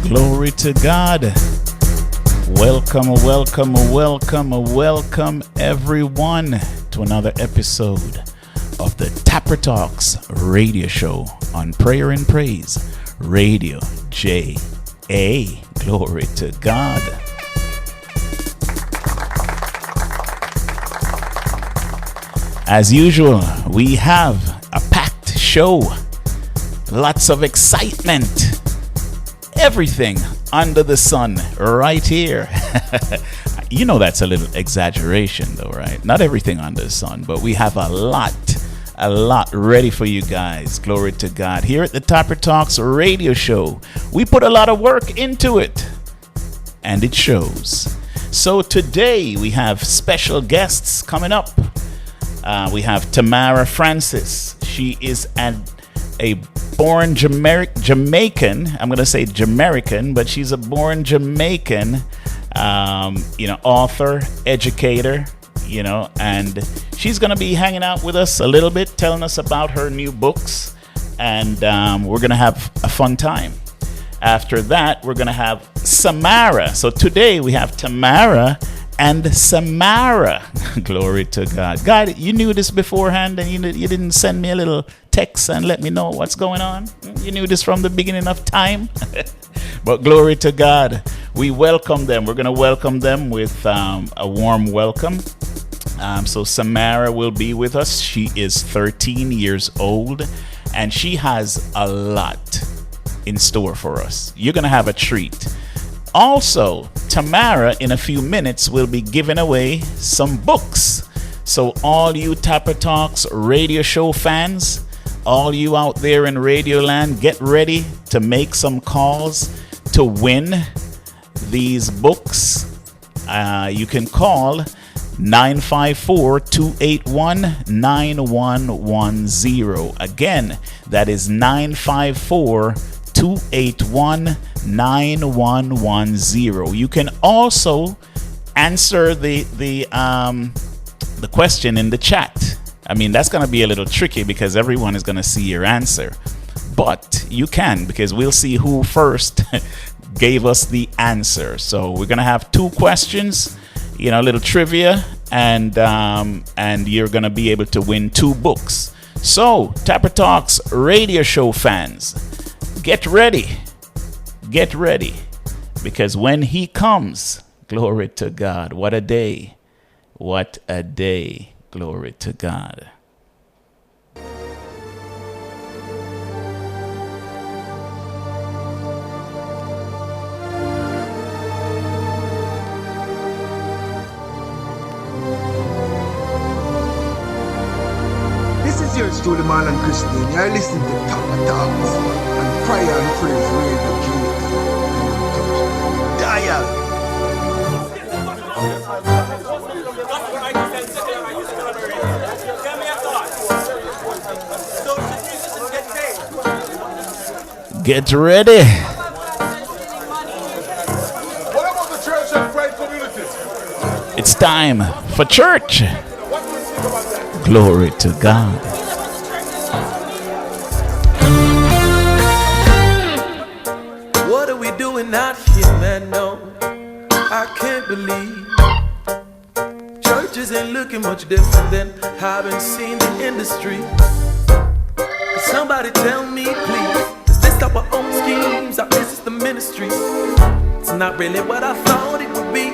Glory to God. Welcome, welcome, welcome, welcome everyone to another episode of the Tapper Talks radio show on Prayer and Praise Radio J.A. Glory to God. As usual, we have a packed show. Lots of excitement. Everything under the sun right here. You know that's a little exaggeration though, right? Not everything under the sun, but we have a lot ready for you guys. Glory to God. Here at the Tapper Talks radio show, we put a lot of work into it, and it shows. So today we have special guests coming up. We have Tamara Francis. She is a born Jamaican. I'm going to say Jamaican, but she's a born Jamaican, author, educator, and she's going to be hanging out with us a little bit, telling us about her new books, and we're going to have a fun time. After that, we're going to have Samara. So today we have Tamara and Samara. Glory to God. God, you knew this beforehand and you didn't send me a little text and let me know what's going on? You knew this from the beginning of time? But glory to God. We welcome them. We're going to welcome them with a warm welcome. So Samara will be with us. She is 13 years old and she has a lot in store for us. You're going to have a treat. Also, Tamara, in a few minutes, will be giving away some books. So all you Tapper Talks radio show fans, all you out there in Radio Land, get ready to make some calls to win these books. You can call 954-281-9110. Again, that is 954-281-9110. You can also answer the question in the chat. I mean, that's going to be a little tricky because everyone is going to see your answer. But you can, because we'll see who first gave us the answer. So we're going to have two questions, a little trivia, and you're going to be able to win two books. So, Tapper Talks radio show fans, get ready, because when he comes, glory to God, what a day, glory to God. This is yours truly, Marlon Christine. You're listening to Tapper Talks and Prayer and Praise Radio J.A. Dial. Get ready. What about the church and pride community? It's time for church. Glory to God. What are we doing out here, man? No, I can't believe churches ain't looking much different than how I've been seeing the industry. Somebody tell me, please, is this type of own schemes or is this the ministry? It's not really what I thought it would be.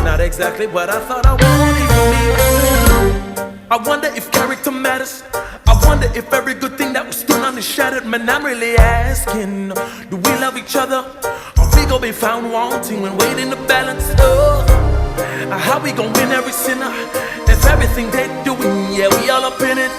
Not exactly what I thought I wanted for me. I wonder if character matters. I wonder if every good thing that was stolen is shattered. Man, I'm really asking, do we love each other? Or we gon' be found wanting when waiting to balance? Oh, how we gon' win every sinner if everything they doing, yeah, we all up in it?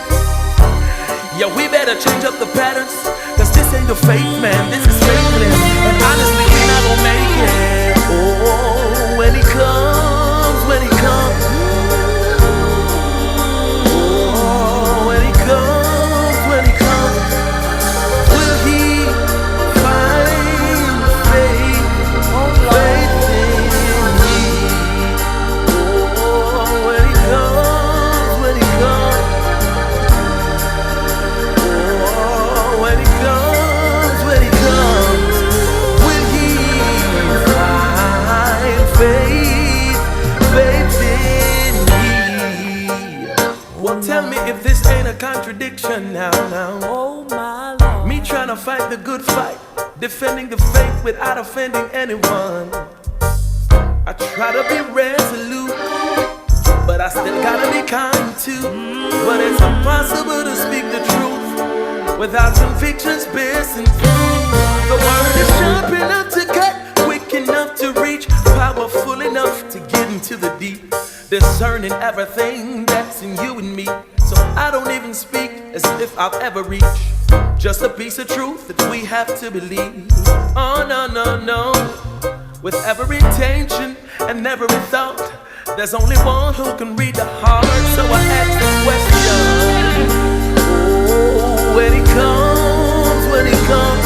Yeah, we better change up the patterns, cause this ain't the faith, man, this is faithless. And honestly, we not gon' make it. Oh, when he comes, when he comes. Oh, when he comes, when he comes. Will he find faith, faith in me? Oh, when he comes, when he comes. When he comes, will he contradiction now. Oh my Lord. Me trying to fight the good fight, defending the faith without offending anyone. I try to be resolute, but I still gotta be kind too. But it's impossible to speak the truth without convictions piercing through. The word is sharp enough to cut, quick enough to reach, powerful enough to get into the deep, discerning everything that's in you and me. So I don't even speak as if I'll ever reach just a piece of truth that we have to believe. Oh no, no, no. With every intention and every thought, there's only one who can read the heart. So I ask the question, oh, when he comes, when he comes,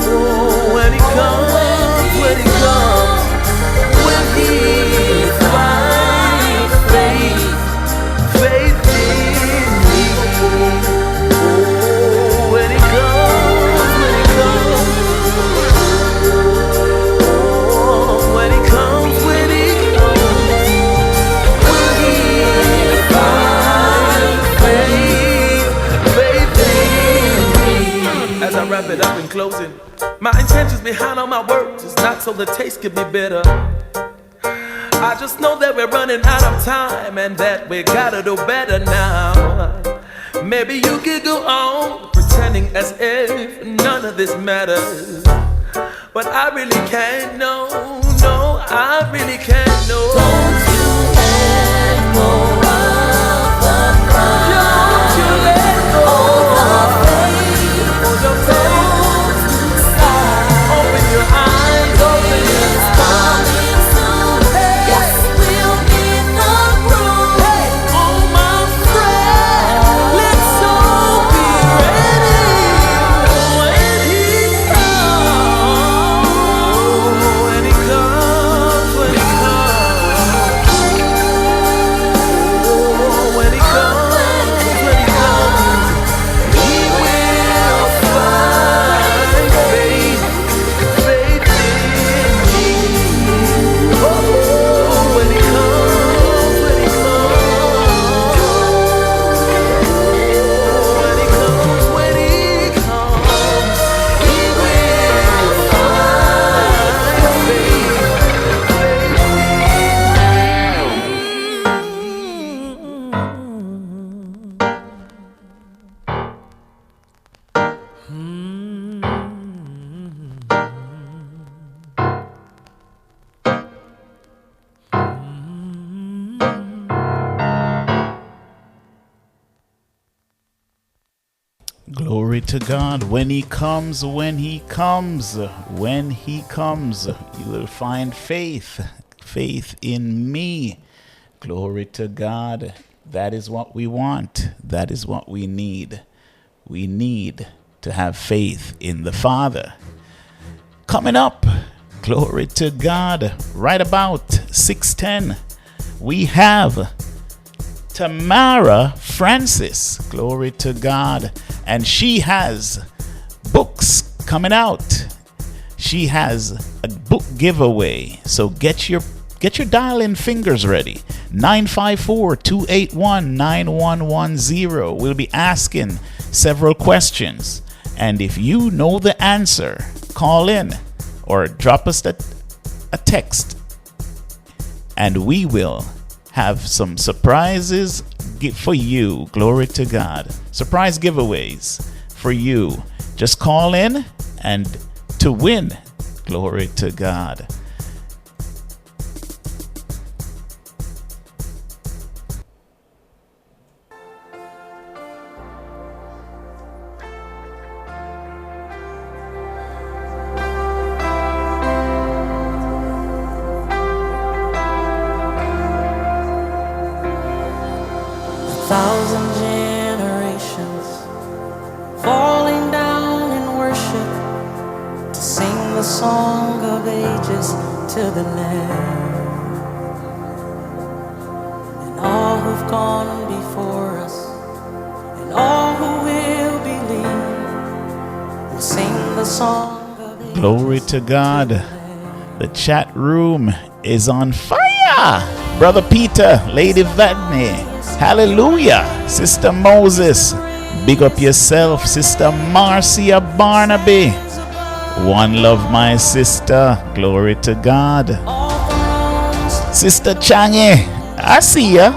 oh, when he comes, when he comes, when he finds faith in me. Oh, when he comes, when he comes, oh, when he comes, when he comes, when he finds faith in me. As I wrap it up in closing, my intentions behind all my words is not so the taste could be bitter. I just know that we're running out of time and that we gotta do better now. Maybe you could go on pretending as if none of this matters, but I really can't, no, no, I really can't, no. Don't you let go of the crown. Don't you let go of faith. Hold your faith. Open your eyes, open your It's eyes. coming soon. Yes, we'll get the proof. Oh my friend, let's all be ready when he comes. When he comes, when he comes. Oh, when he comes, when he comes, he will find faith in me. Oh, when he comes, when he comes, when he comes, when he comes, he will find faith Glory to God. When he comes, when he comes, when he comes, you will find faith in me. Glory to God. That is what we want. That is what we need. We need to have faith in the Father. Coming up, glory to God, right about 6:10, we have Tamara Francis, glory to God, and she has books coming out. She has a book giveaway, so get your dial-in fingers ready. 954-281-9110. We'll be asking several questions, and if you know the answer, call in or drop us a text, and we will have some surprises for you. Glory to God. Surprise giveaways for you. Just call in and to win. Glory to God. Thousand generations falling down in worship to sing the song of ages to the Lamb. And all who've gone before us and all who will believe will sing the song of ages. Glory to God. The chat room is on fire. Brother Peter, Lady Vadney, Hallelujah. Sister Moses, big up yourself. Sister Marcia Barnaby, one love, my sister. Glory to God. Sister Changi, I see ya.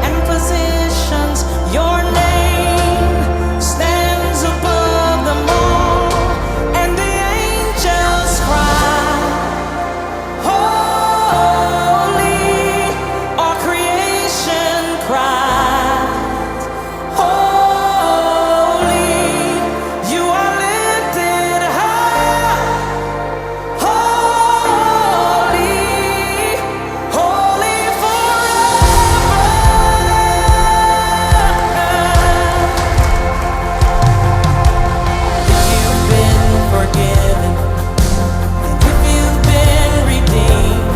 And positions, your name stands above them all, and the angels cry, holy, all creation cries, holy, you are lifted high, holy, holy forever. If you've been forgiven, and if you've been redeemed,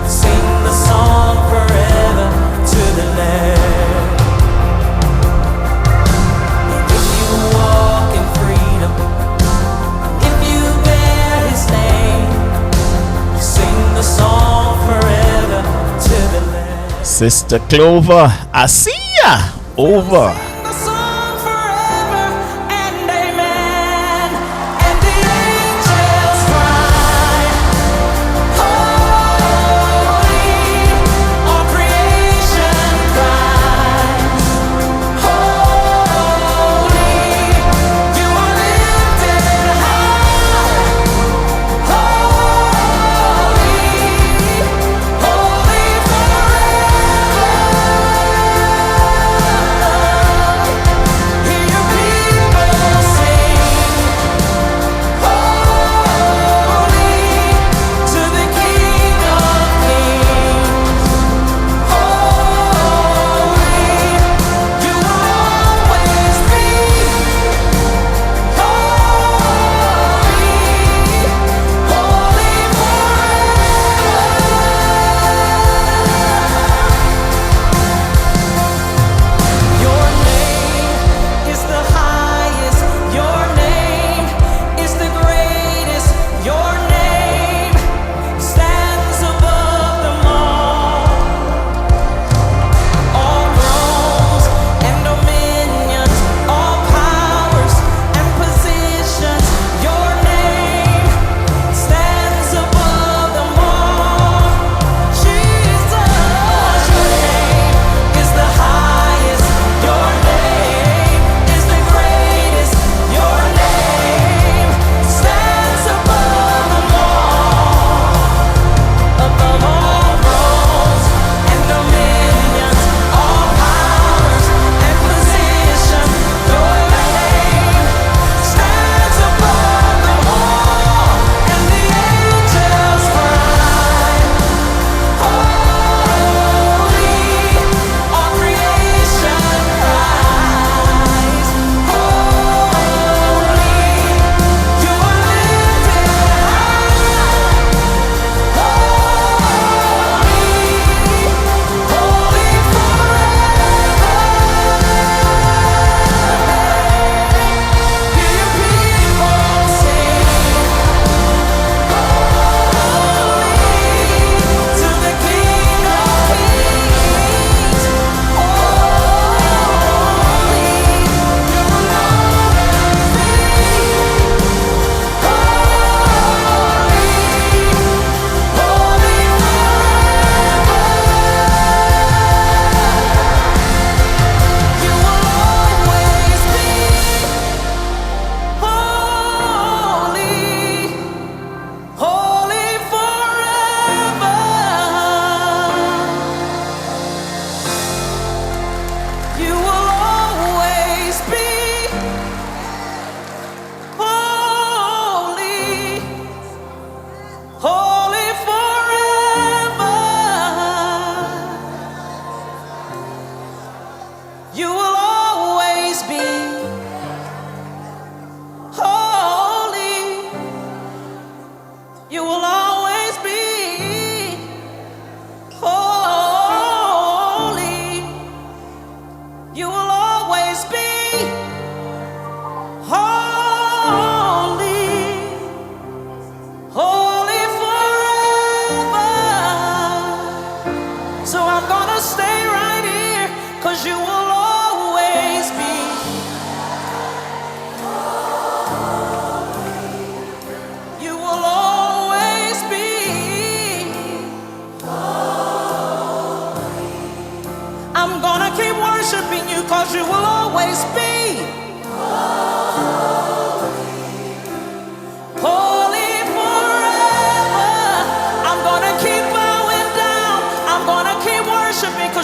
sing the song forever to the Lamb. And if you walk in freedom, if you bear His name, sing the song forever to the Lamb. Sister Clover, I see ya. Over. The song forever and amen. And the angels cry, holy, all creation cries, holy, you are lifted high, holy, holy forever.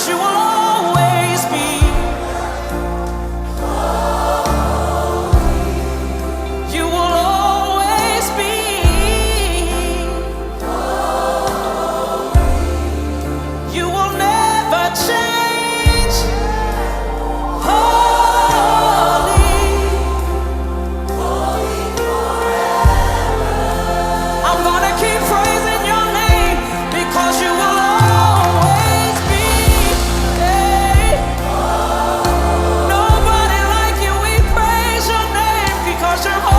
because you will always be. You will always be. You will never change. Holy. I'm gonna keep praising your name because you will always be. Hey. Nobody like you. We praise your name because you're holy.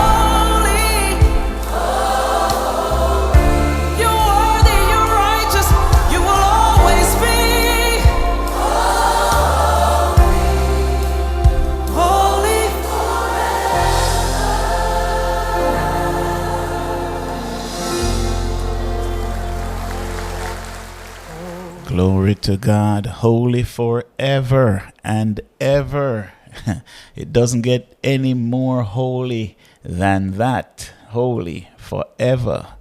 You're worthy. You're righteous. You will always be holy. Glory to God, holy forever and ever. It doesn't get any more holy than that. Holy forever.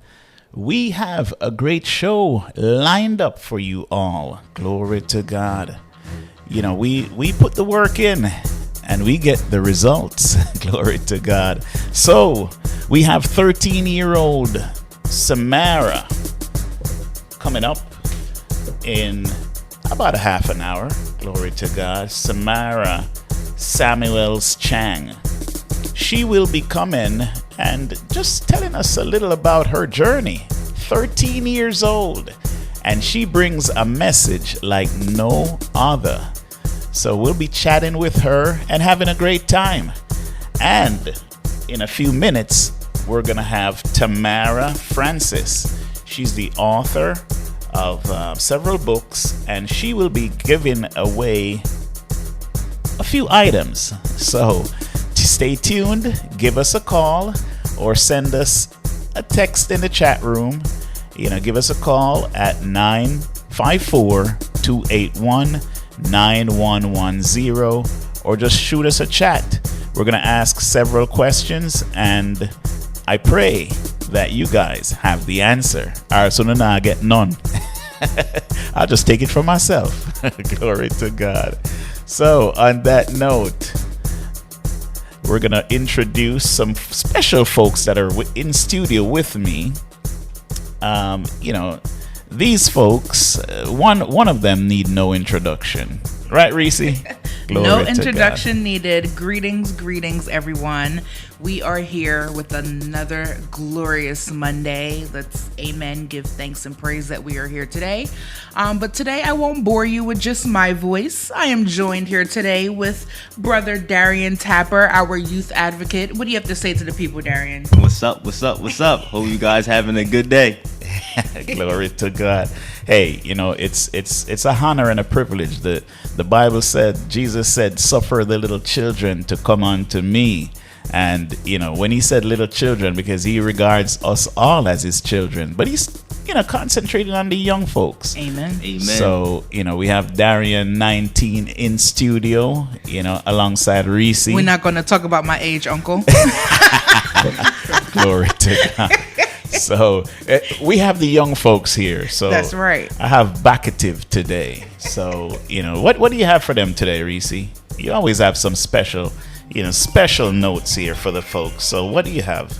We have a great show lined up for you all. Glory to God. You know, we put the work in and we get the results. Glory to God. So we have 13-year-old Samara coming up in about a half an hour. Glory to God. Samara Samuels Chang. She will be coming and just telling us a little about her journey. 13 years old. And she brings a message like no other. So we'll be chatting with her and having a great time. And in a few minutes, we're going to have Tamara Francis. She's the author of several books, and she will be giving away a few items. So stay tuned, give us a call, or send us a text in the chat room. You know, give us a call at 954-281-9110, or just shoot us a chat. We're going to ask several questions, and I pray that you guys have the answer. All right, so now I get none. I'll just take it for myself. Glory to God. So on that note, we're going to introduce some special folks that are in studio with me. You know, these folks, one of them need no introduction. Right, Reese? No introduction needed. Greetings, everyone. We are here with another glorious Monday. Let's, amen, give thanks and praise that we are here today. But today I won't bore you with just my voice. I am joined here today with Brother Darian Tapper, our youth advocate. What do you have to say to the people, Darian? What's up? Hope you guys having a good day. Glory to God. Hey, you know, it's a honor and a privilege. The Bible said, Jesus said, suffer the little children to come unto me. And, you know, when he said little children, because he regards us all as his children, but he's, you know, concentrating on the young folks. Amen. So, you know, we have Darian 19 in studio, you know, alongside Reese. We're not going to talk about my age, Uncle. Glory to God. So we have the young folks here. So that's right. I have Baccative today. So, you know, what do you have for them today, Reese? You always have some special notes here for the folks. So what do you have?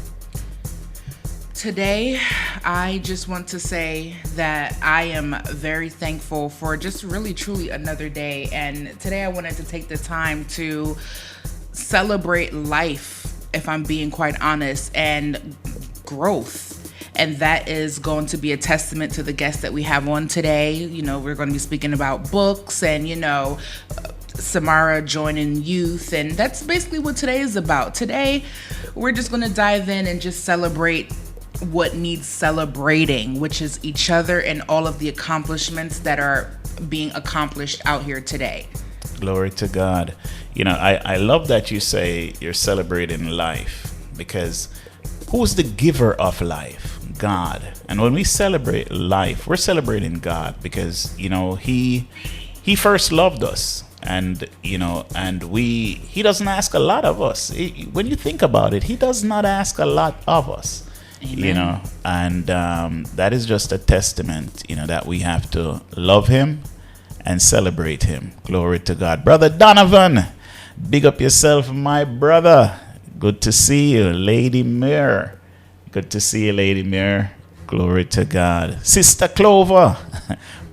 Today, I just want to say that I am very thankful for just really, truly another day. And today I wanted to take the time to celebrate life, if I'm being quite honest, and growth. And that is going to be a testament to the guests that we have on today. You know, we're going to be speaking about books and, you know, Samara joining youth. And that's basically what today is about. Today, we're just going to dive in and just celebrate what needs celebrating, which is each other and all of the accomplishments that are being accomplished out here today. Glory to God. You know, I love that you say you're celebrating life, because who's the giver of life? God. And when we celebrate life, we're celebrating God, because, you know, he first loved us, and, you know, and he doesn't ask a lot of us. When you think about it, he does not ask a lot of us. Amen. You know, and that is just a testament, you know, that we have to love him and celebrate him. Glory to God. Brother Donovan, big up yourself, my brother. Good to see you. Lady Mir. Good to see you, Lady Mir. Glory to God. Sister Clover.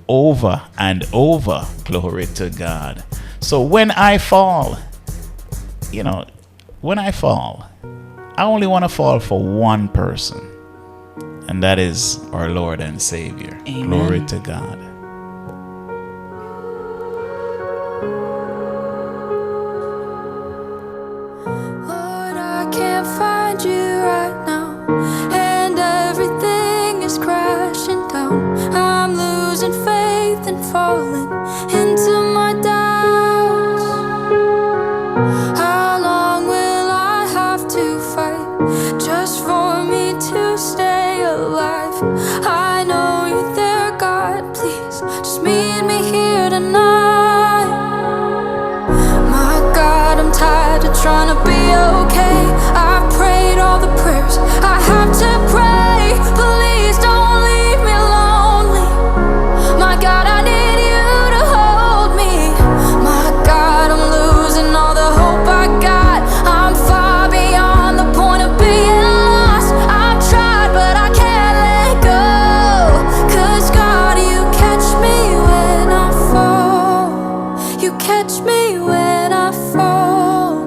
Over and over. Glory to God. So when I fall, when I fall, I only want to fall for one person. And that is our Lord and Savior. Amen. Glory to God. Lord, I can't find you right now, and everything is crashing down. I'm losing faith and falling into my doubts. How long will I have to fight just for me to stay alive? I know you're there, God, please just meet me here tonight. My God, I'm tired of trying to be okay. I've prayed all the prayers I have to pray. Please don't leave me lonely. My God, I need you to hold me. My God, I'm losing all the hope I got. I'm far beyond the point of being lost. I've tried, but I can't let go. 'Cause God, you catch me when I fall. You catch me when I fall.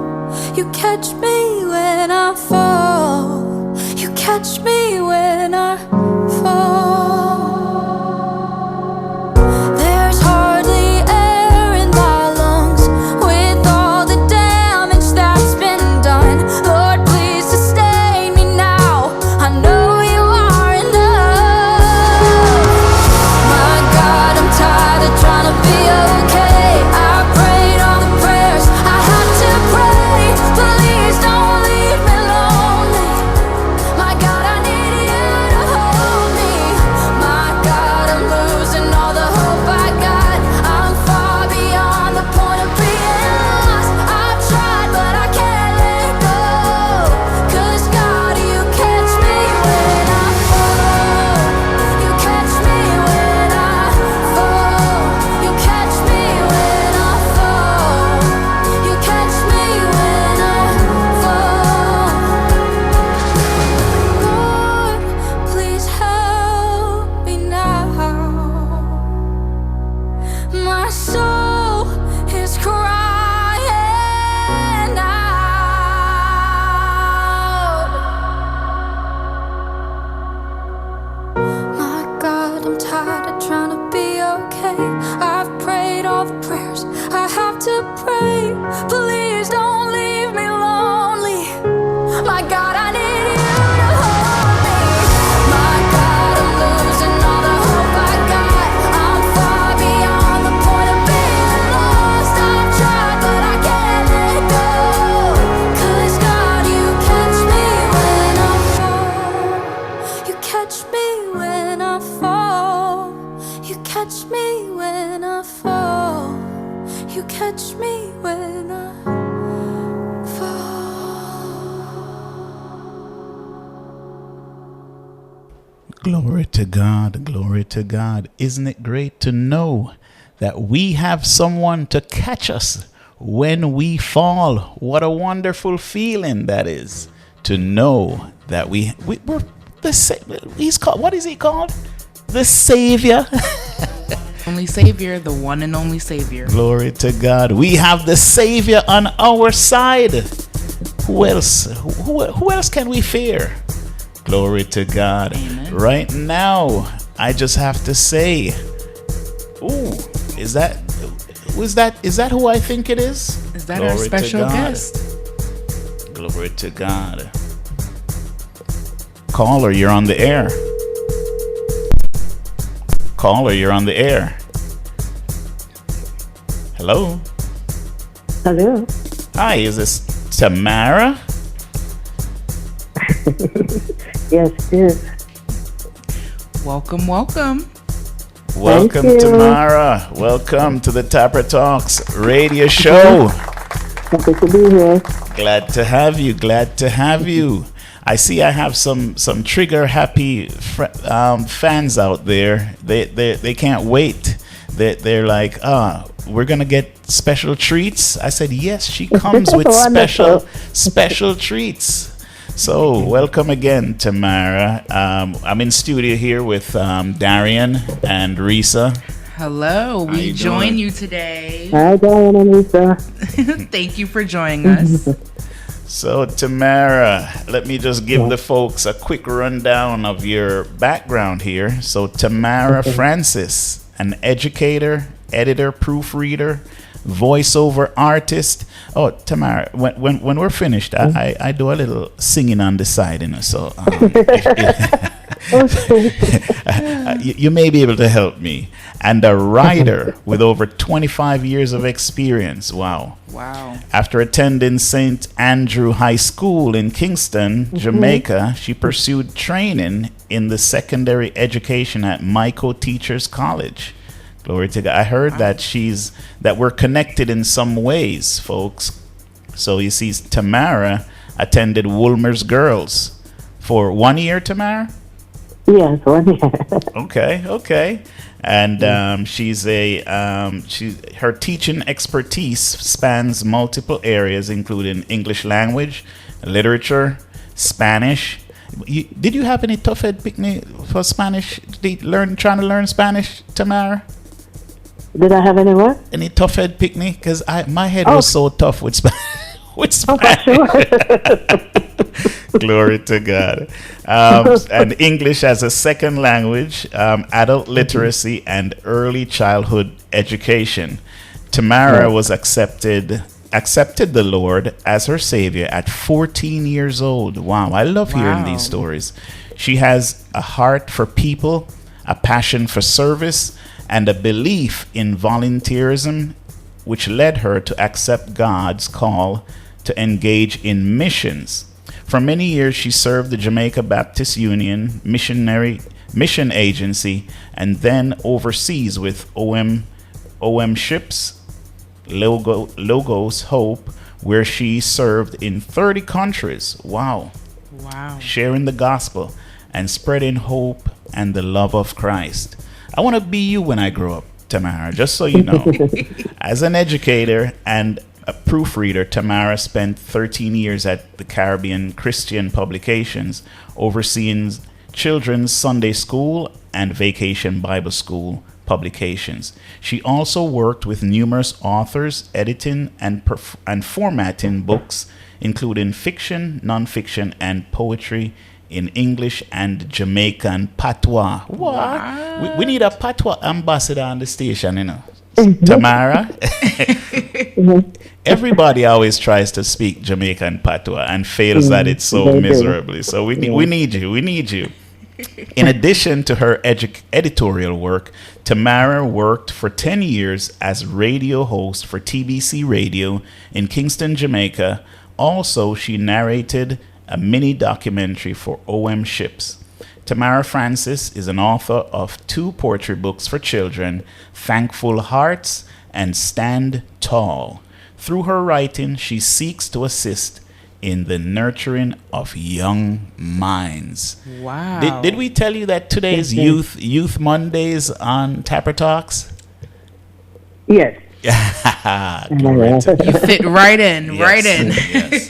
You catch me when I fall. You catch me when I fall. There's hardly air in my lungs with all the damage that's been done. Lord, please sustain me now. I know you are enough. My God, I'm tired of trying to be okay. I prayed all the prayers I had to pray. Please don't leave me lonely. My God, I need you to hold me. My God, I'm losing all the hope I got. I'm far beyond the point of being lost. I've tried, but I can't let go. 'Cause God, you catch me when I fall. You catch me when I fall. You catch me when I fall. You catch me when I fall. Lord, please help me now. My soul is crying out. My God, I'm tired of trying to be okay. I've prayed all the prayers I have to pray. Please don't leave me lonely. My God, I need you to hold me. My God, I'm losing all the hope I got. I'm far beyond the point of being lost. I've tried, but I can't let go. 'Cause God, you catch me when I fall. You catch me when I fall. You catch me when I fall. You catch me when I Glory to God. Glory to God. Isn't it great to know that we have someone to catch us when we fall? What a wonderful feeling that is, to know that we're he's called, what is he called? The Savior. Only Savior, the one and only Savior. Glory to God. We have the Savior on our side. Who else? Who else can we fear? Glory to God. Amen. Right now, I just have to say, is that who I think it is? Is that our special guest? Glory to God. Caller, you're on the air. Caller, you're on the air. Hello. Hello. Hi, is this Tamara? Yes, it is. Welcome, welcome. Welcome, you. Tamara. Welcome to the Tapper Talks radio show. Happy to be here. Glad to have you. Glad to have you. I see I have some trigger happy fans out there. They can't wait they're like, we're gonna get special treats. I said, yes, she comes with Wonderful. special treats. So welcome again, Tamara. I'm in studio here with Darian and Risa. Hello, we you join doing? you today. Hi, Diane and Lisa. Thank you for joining us. So Tamara, let me just give the folks a quick rundown of your background here. So Tamara Francis, an educator, editor, proofreader, voiceover artist. Oh, Tamara, when we're finished, I do a little singing on the side, you know. So you may be able to help me. And a writer with over 25 years of experience. Wow. Wow. After attending St. Andrew High School in Kingston, Jamaica, she pursued training in the secondary education at Mico Teachers College. Glory to God. I heard that we're connected in some ways, folks. So you see, Tamara attended Woolmer's Girls for 1 year, Tamara? Yes, 1 year. Okay. And her teaching expertise spans multiple areas, including English language, literature, Spanish. Did you have any tough ed picnic for Spanish? Trying to learn Spanish, Tamara? Did I have any what? Any tough ed picnic? Because my head was so tough with with Oh, for Spanish. sure. Glory to God. And English as a second language, adult literacy, and early childhood education. Tamara was accepted the Lord as her Savior at 14 years old. Wow, I love hearing these stories. She has a heart for people, a passion for service, and a belief in volunteerism, which led her to accept God's call to engage in missions. For many years, she served the Jamaica Baptist Union Mission Agency, and then overseas with OM Ships, Logos Hope, where she served in 30 countries. Wow. Sharing the gospel and spreading hope and the love of Christ. I want to be you when I grow up, Tamara, just so you know. As an educator and a proofreader, Tamara spent 13 years at the Caribbean Christian Publications, overseeing children's Sunday school and vacation Bible school publications. She also worked with numerous authors, editing and formatting books, including fiction, nonfiction, and poetry in English and Jamaican patois. What? We need a patois ambassador on the station, you know. Tamara. Everybody always tries to speak Jamaican patois and fails at it so miserably. So we need you. In addition to her editorial work, Tamara worked for 10 years as radio host for TBC Radio in Kingston, Jamaica. Also, she narrated a mini documentary for OM Ships. Tamara Francis is an author of 2 poetry books for children, Thankful Hearts and Stand Tall. Through her writing, she seeks to assist in the nurturing of young minds. Wow. Did we tell you that today is Youth Mondays on Tapper Talks? Yes. You fit right in, Yes.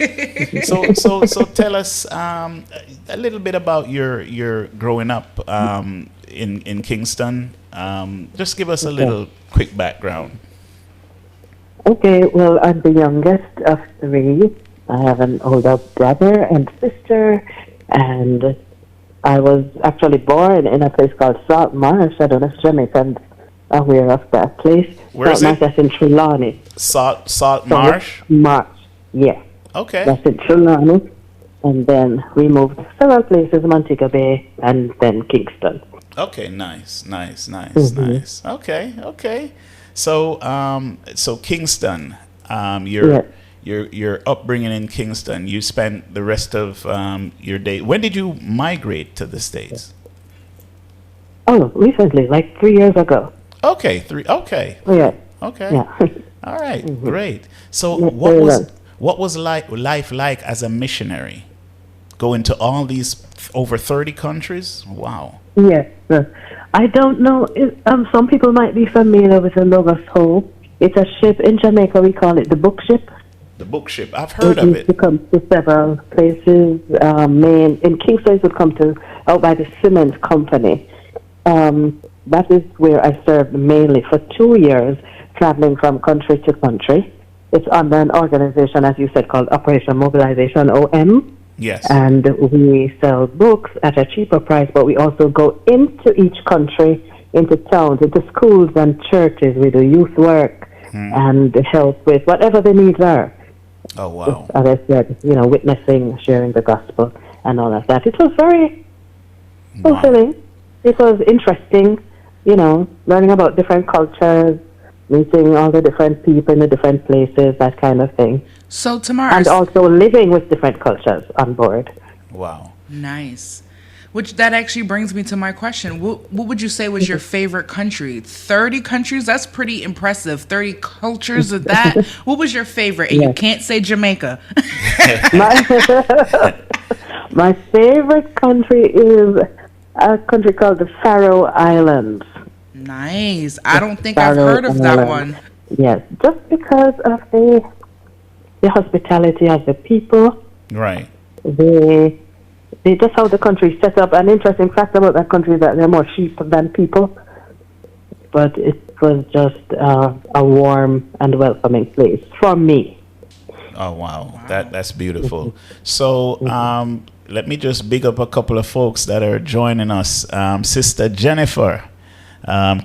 So tell us a little bit about your growing up in Kingston. Just give us a little quick background. Okay, well, I'm the youngest of 3. I have an older brother and sister, and I was actually born in a place called Salt Marsh. I don't know if Jamaicans are aware of that place. Where is Salt Marsh, that's in Trelawney. Salt Marsh? Marsh, yeah. Okay. That's in Trelawney. And then we moved several places, Montego Bay and then Kingston. Okay, nice. Okay. So Kingston, your upbringing in Kingston, you spent the rest of your day. When did you migrate to the States? Oh, recently, like 3 years ago. Okay, 3. Okay. Yeah. Okay. Yeah. All right. Great. So Yeah, what was life like as a missionary? go into all these over 30 countries? Wow. Yes. I don't know. Some people might be familiar with the Logos Hope. It's a ship in Jamaica. We call it the Book Ship. The book ship. I've heard of it. It comes to several places. Main in Kingston, it would come to out by the cement company. That is where I served mainly for 2 years, traveling from country to country. It's under an organization, as you said, called Operation Mobilization, OM. Yes. And we sell books at a cheaper price, but we also go into each country, into towns, into schools and churches. We do youth work and help with whatever the needs are. Oh, wow. As I said, witnessing, sharing the gospel, and all of that. It was very fulfilling. It was interesting, learning about different cultures, meeting all the different people in the different places, that kind of thing. So, Tamara. And also living with different cultures on board. Wow. Nice. Which that actually brings me to my question. What would you say was your favorite country? 30 countries? That's pretty impressive. 30 cultures of that. What was your favorite? And you can't say Jamaica. My favorite country is a country called the Faroe Islands. Nice. I don't think I've heard of that one. Yes, just because of the hospitality of the people. Right. They just how the country is set up. An interesting fact about that country is that they're more sheep than people. But it was just a warm and welcoming place for me. Oh, wow. That's beautiful. So let me just big up a couple of folks that are joining us. Sister Jennifer,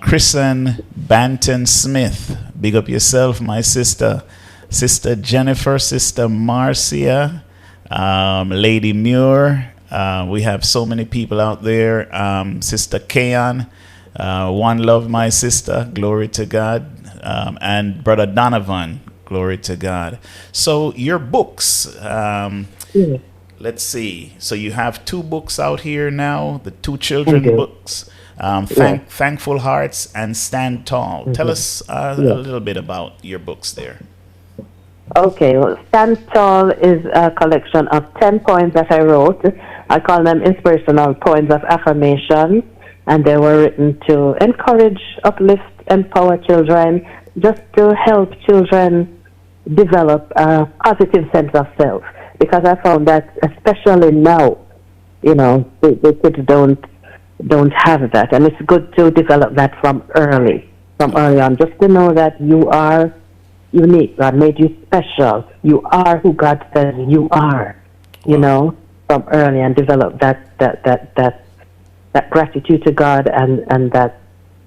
Kristen Banton Smith. Big up yourself, my sister. Sister Jennifer, Sister Marcia, Lady Muir. We have so many people out there. Sister Kayan, One Love, my sister, glory to God. And Brother Donovan, glory to God. So your books, let's see. So you have 2 books out here now, the 2 children books, Thankful Hearts and Stand Tall. Tell us a little bit about your books there. Okay, well, Stand Tall is a collection of 10 poems that I wrote. I call them inspirational poems of affirmation, and they were written to encourage, uplift, empower children, just to help children develop a positive sense of self. Because I found that, especially now, the kids don't have that, and it's good to develop that from early on, just to know that you are unique. God made you special. You are who God says you are. From early, and develop that gratitude to God and that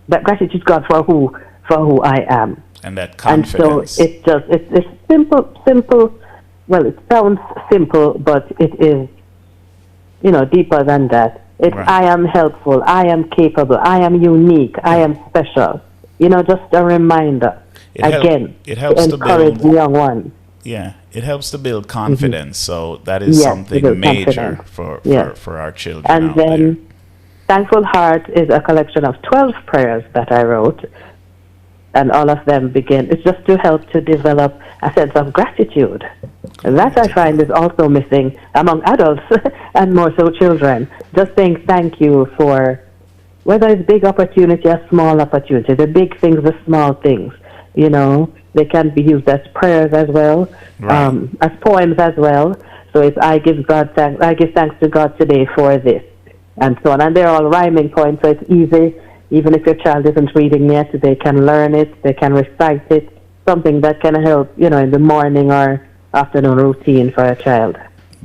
gratitude to God for who I am. And that confidence. And so it's simple. Well, it sounds simple, but it is, deeper than that. It's right. I am helpful. I am capable. I am unique. I am special. Just a reminder. It helps to encourage the young ones. Yeah, it helps to build confidence. So that is something major for our children. And then there. Thankful Heart is a collection of 12 prayers that I wrote. And all of them it's just to help to develop a sense of gratitude. And that I find is also missing among adults and more so children. Just saying thank you for, whether it's big opportunity or small opportunity, the big things, the small things. They can be used as prayers as well, as poems as well. So it's I give thanks to God today for this, and so on. And they're all rhyming poems, so it's easy. Even if your child isn't reading yet, they can learn it, they can recite it, something that can help, in the morning or afternoon routine for a child.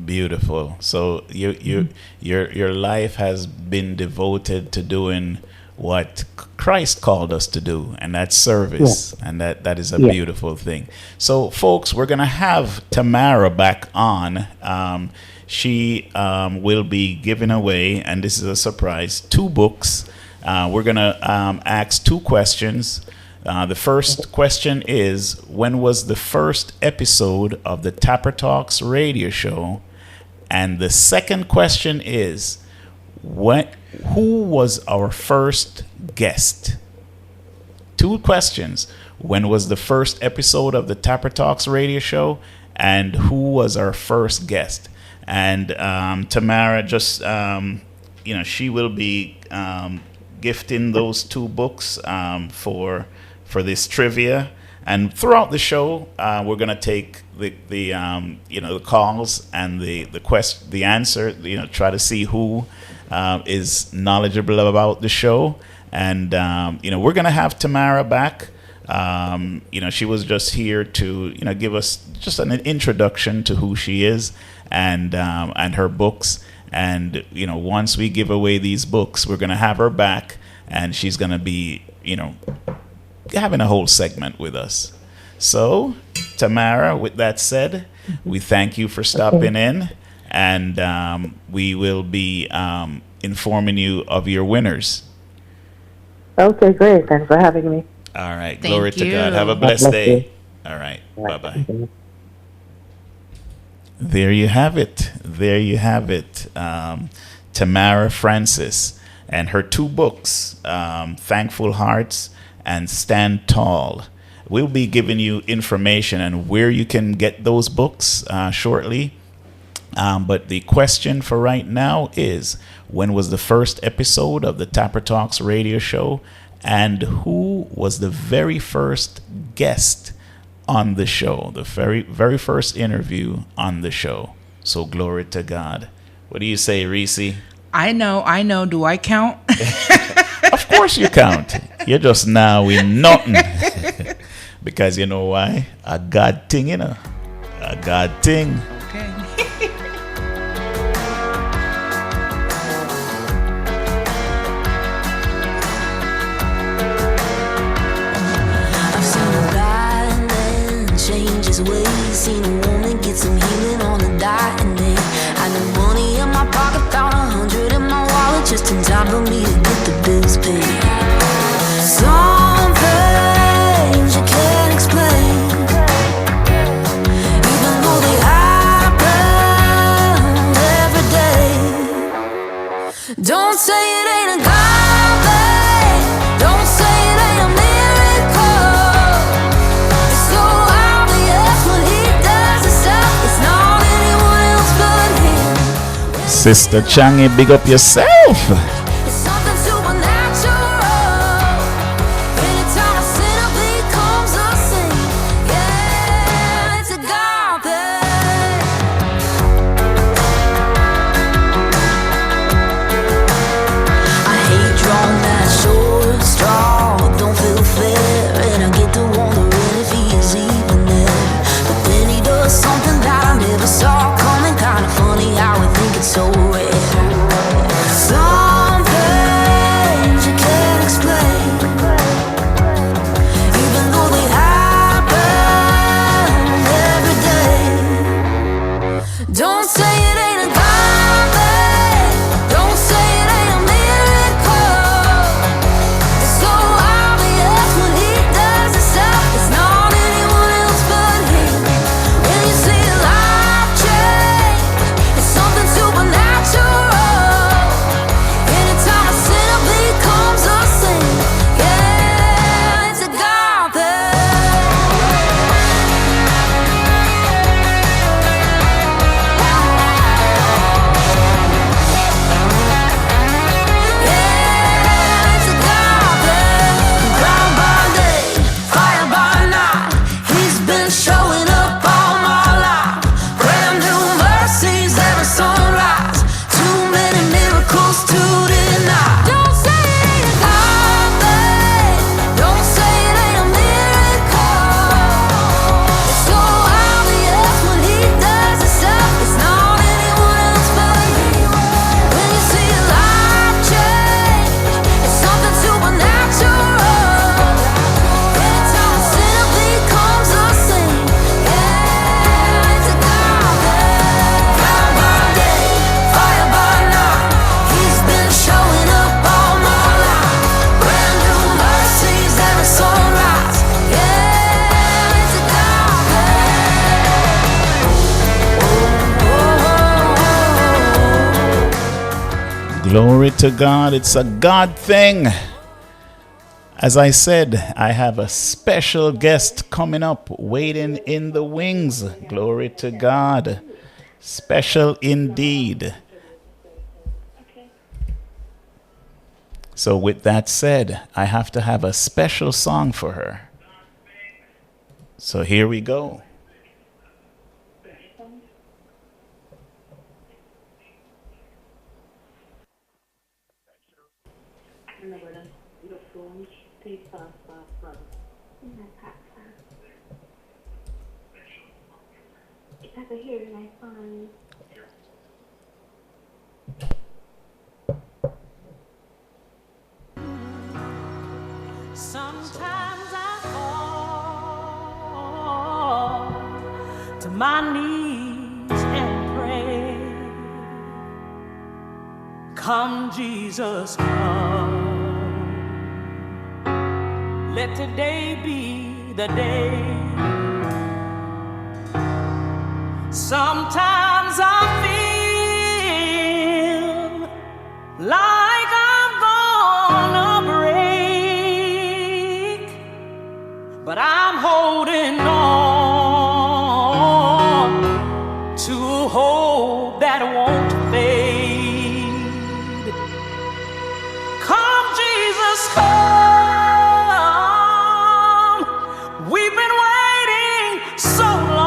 Beautiful. So your life has been devoted to doing what Christ called us to do, and that's service. And that is a beautiful thing. So folks, we're gonna have Tamara back on. She will be giving away, and this is a surprise, 2 books. We're gonna ask 2 questions. The first question is, when was the first episode of the Tapper Talks radio show? And the second question is, who was our first guest? 2 questions. When was the first episode of the Tapper Talks radio show? And who was our first guest? And Tamara just, she will be gifting those 2 books for this trivia. And throughout the show, we're gonna take the calls and the answer. Try to see who is knowledgeable about the show. And we're gonna have Tamara back. She was just here to give us just an introduction to who she is and her books. And once we give away these books, we're gonna have her back, and she's gonna be having a whole segment with us. So, Tamara, with that said, we thank you for stopping in, and we will be informing you of your winners. Okay, great. Thanks for having me. All right. Thank Glory to you. God. Have a God blessed bless day. you. All right. Bye-bye. There you have it. There you have it. Tamara Francis and her 2 books, Thankful Hearts and Stand Tall. We'll be giving you information on where you can get those books shortly. But the question for right now is, when was the first episode of the Tapper Talks radio show? And who was the very first guest on the show? The very, very first interview on the show. So glory to God. What do you say, Reese? I know. Do I count? Of course you count. You're just now in nothing. Because you know why? A God thing, A God thing. Okay. I've seen a blind man change his ways. Seen a woman get some healing on a dying day. I know money in my pocket, found 100 in my wallet, just in time for me to get the bills paid. Some things you can't explain, even though they happen every day. Don't say it ain't a God thing. Don't say it ain't a miracle. It's so obvious when he does it stuff. It's not anyone else but him. Sister Changi, big up yourself. It's something supernatural. Anytime a sinner becomes a saint, yeah, it's a God thing. I hate drawing that short straw, don't feel fair, and I get to wondering if he is even there. But then he does something that I never saw coming, kinda funny how we think it's so rare. Some things you can't explain, even though they happen every day. Don't say it ain't a God thing. Don't say it ain't a miracle. It's so obvious when he does it stuff. It's not anyone else but him. When you see a life change, it's something supernatural. Anytime a sinner becomes a saint, yeah, it's a God thing. Yeah, it's a God thing. Ground by day, fire by night. He's been showing up all my life. Brand new mercies every sunrise. Too many miracles to deny. Don't say it ain't a God thing. Don't say it ain't a miracle. It's so obvious when he does it stuff. It's not anyone else but him. When you see a life change, it's something supernatural. Anytime a sinner becomes a saint, yeah, it's a God thing. Ground by day, fire by night. He's been showing up all my life. Brand new mercies every sunrise. Yeah, it's a God thing. Glory to God. It's a God thing. As I said, I have a special guest coming up, waiting in the wings. Glory to God. Special indeed. So with that said, I have to have a special song for her. So here we go. Sometimes I fall to my knees and pray. Come, Jesus, come. Let today be the day. Sometimes I feel like I'm gonna break, but I'm holding on to a hope that won't fade. Come, Jesus, come. We've been waiting so long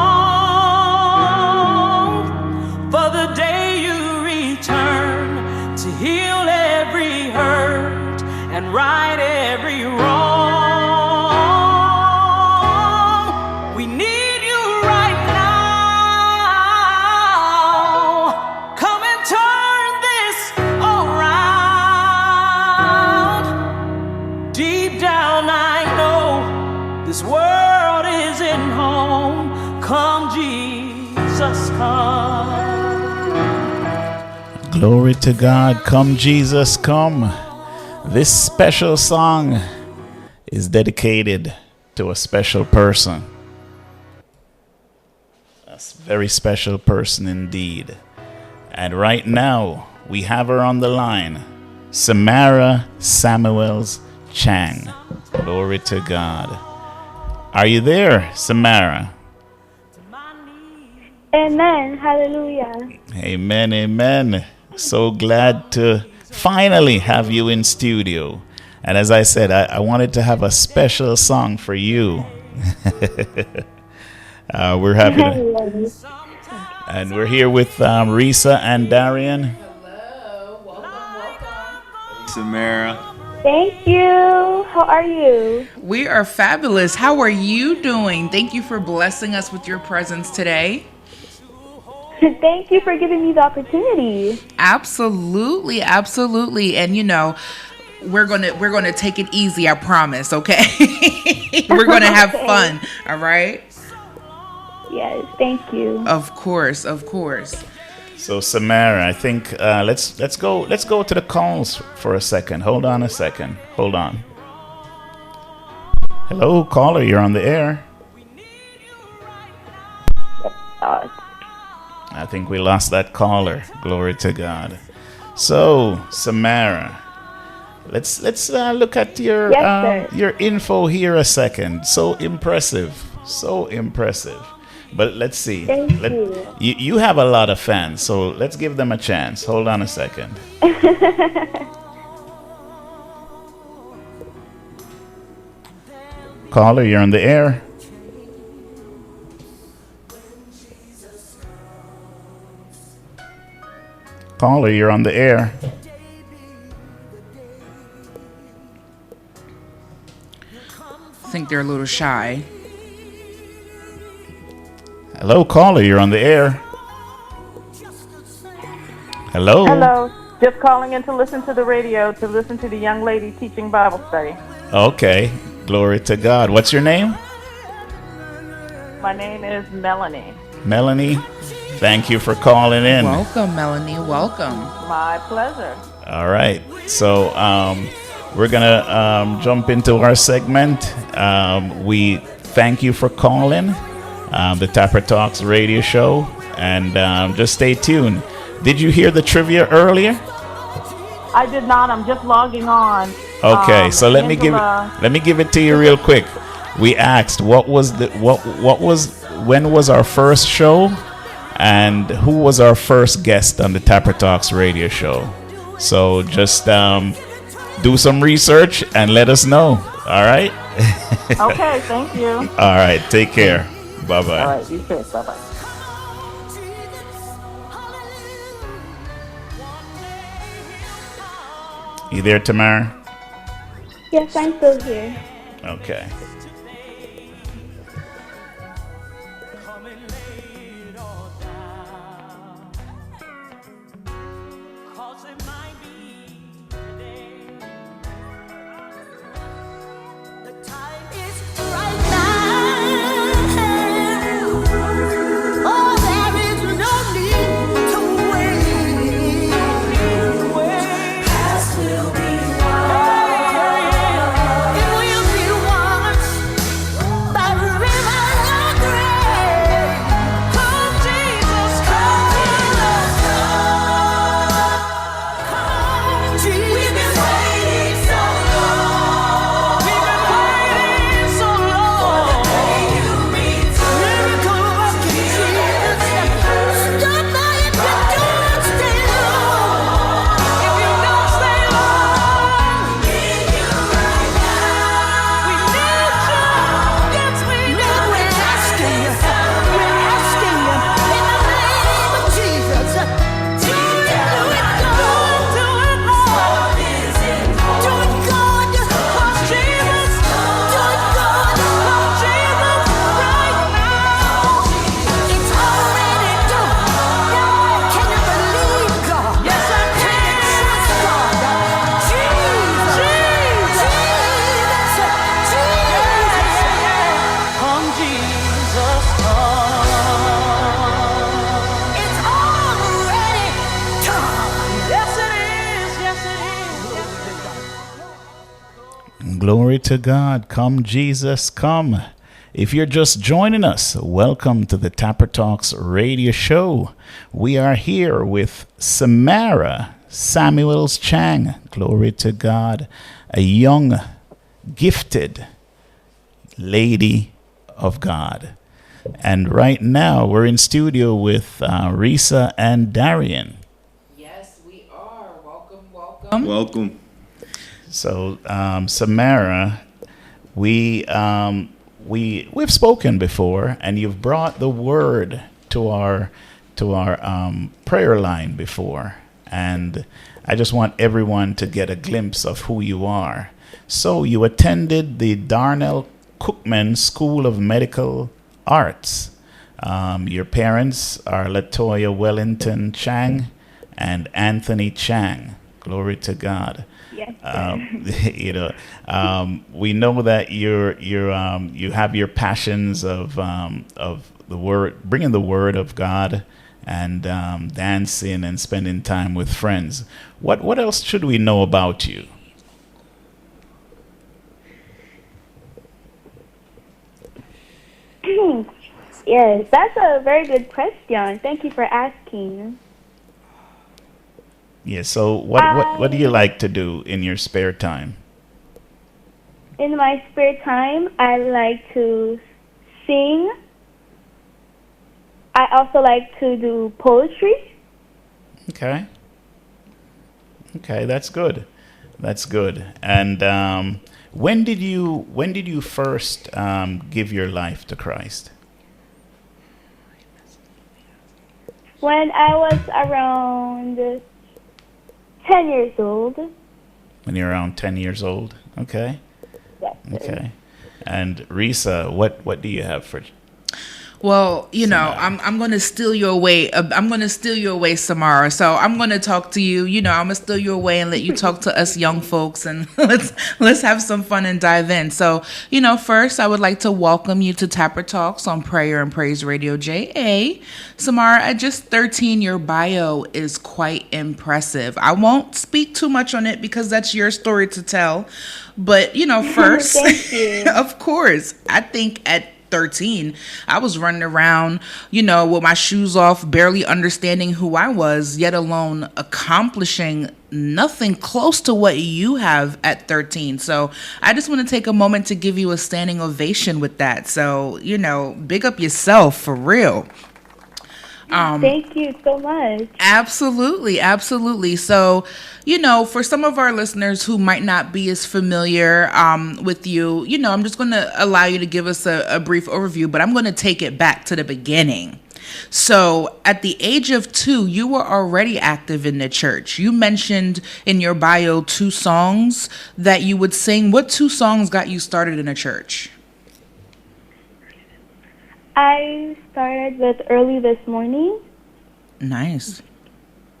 for the day you return to heal every hurt and right every wrong. We need you right now. Come and turn this around. Deep down I know this world isn't home. Come, Jesus, come. Glory to God. Come, Jesus, come. This special song is dedicated to a special person. A very special person indeed. And right now, we have her on the line. Samara Samuels Chang. Glory to God. Are you there, Samara? Amen. Hallelujah. Amen, amen. So glad to finally have you in studio. And as I said, I wanted to have a special song for you. We're happy to, and we're here with Risa and Darian. Samara. Thank you. How are you? We are fabulous. How are you doing? Thank you for blessing us with your presence today. Thank you for giving me the opportunity. Absolutely, absolutely. And you know, we're gonna take it easy, I promise, okay? We're gonna have fun, all right? Yes, thank you. Of course, of course. So Samara, I think let's go to the calls for a second. Hold on a second. Hold on. Hello, caller, you're on the air. I think we lost that caller. Glory to God. So, Samara, let's look at your your info here a second. So impressive. But let's see. Thank you. You have a lot of fans, so let's give them a chance. Hold on a second. Caller, you're on the air. Caller, you're on the air. I think they're a little shy. Hello, caller, you're on the air. Hello. Hello. Just calling in to listen to the radio, to listen to the young lady teaching Bible study. Okay. Glory to God. What's your name? My name is Melanie. Melanie. Thank you for calling in. Welcome, Melanie. Welcome. My pleasure. All right. So we're going to jump into our segment. We thank you for calling the Tapper Talks radio show. And just stay tuned. Did you hear the trivia earlier? I did not. I'm just logging on. Okay, so let me give it to you real quick. We asked when was our first show, and who was our first guest on the Tapper Talks radio show. So just do some research and let us know. All right? Okay, thank you. All right. Take care. Bye-bye. All right, you too. Bye-bye. You there, Tamara? Yes, I'm still here. Okay. Glory to God. Come, Jesus, come. If you're just joining us, welcome to the Tapper Talks radio show. We are here with Samara Samuels Chang. Glory to God. A young, gifted lady of God. And right now, we're in studio with Risa and Darian. Yes, we are. Welcome. Welcome. So, Samara, we've spoken before, and you've brought the word to our prayer line before, and I just want everyone to get a glimpse of who you are. So, you attended the Darnell Cookman School of Medical Arts. Your parents are Latoya Wellington Chang and Anthony Chang. Glory to God. Yes, We know that you have your passions of the word, bringing the word of God, and dancing and spending time with friends. What else should we know about you? yes, that's a very good question. Thank you for asking. Yeah. So what do you like to do in your spare time? In my spare time, I like to sing. I also like to do poetry. Okay. Okay, that's good. That's good. And when did you first give your life to Christ? When I was around 10 years old. When you're around 10 years old. Okay. Yes. Okay. And Risa, what do you have for? Well, I'm going to steal you away. I'm going to steal you away, Samara. So I'm going to talk to you. I'm going to steal you away and let you talk to us young folks, and let's have some fun and dive in. So, first I would like to welcome you to Tapper Talks on Prayer and Praise Radio JA. Samara, at just 13, your bio is quite impressive. I won't speak too much on it because that's your story to tell. But, first, Thank you. Of course, I think at 13, I was running around, with my shoes off, barely understanding who I was, yet alone accomplishing nothing close to what you have at 13. So I just want to take a moment to give you a standing ovation with that. So, big up yourself for real. Thank you so much. Absolutely, absolutely. So, for some of our listeners who might not be as familiar with you, I'm just going to allow you to give us a brief overview, but I'm going to take it back to the beginning. So, at the age of 2, you were already active in the church. You mentioned in your bio 2 songs that you would sing. What 2 songs got you started in a church? I started with Early This Morning. Nice.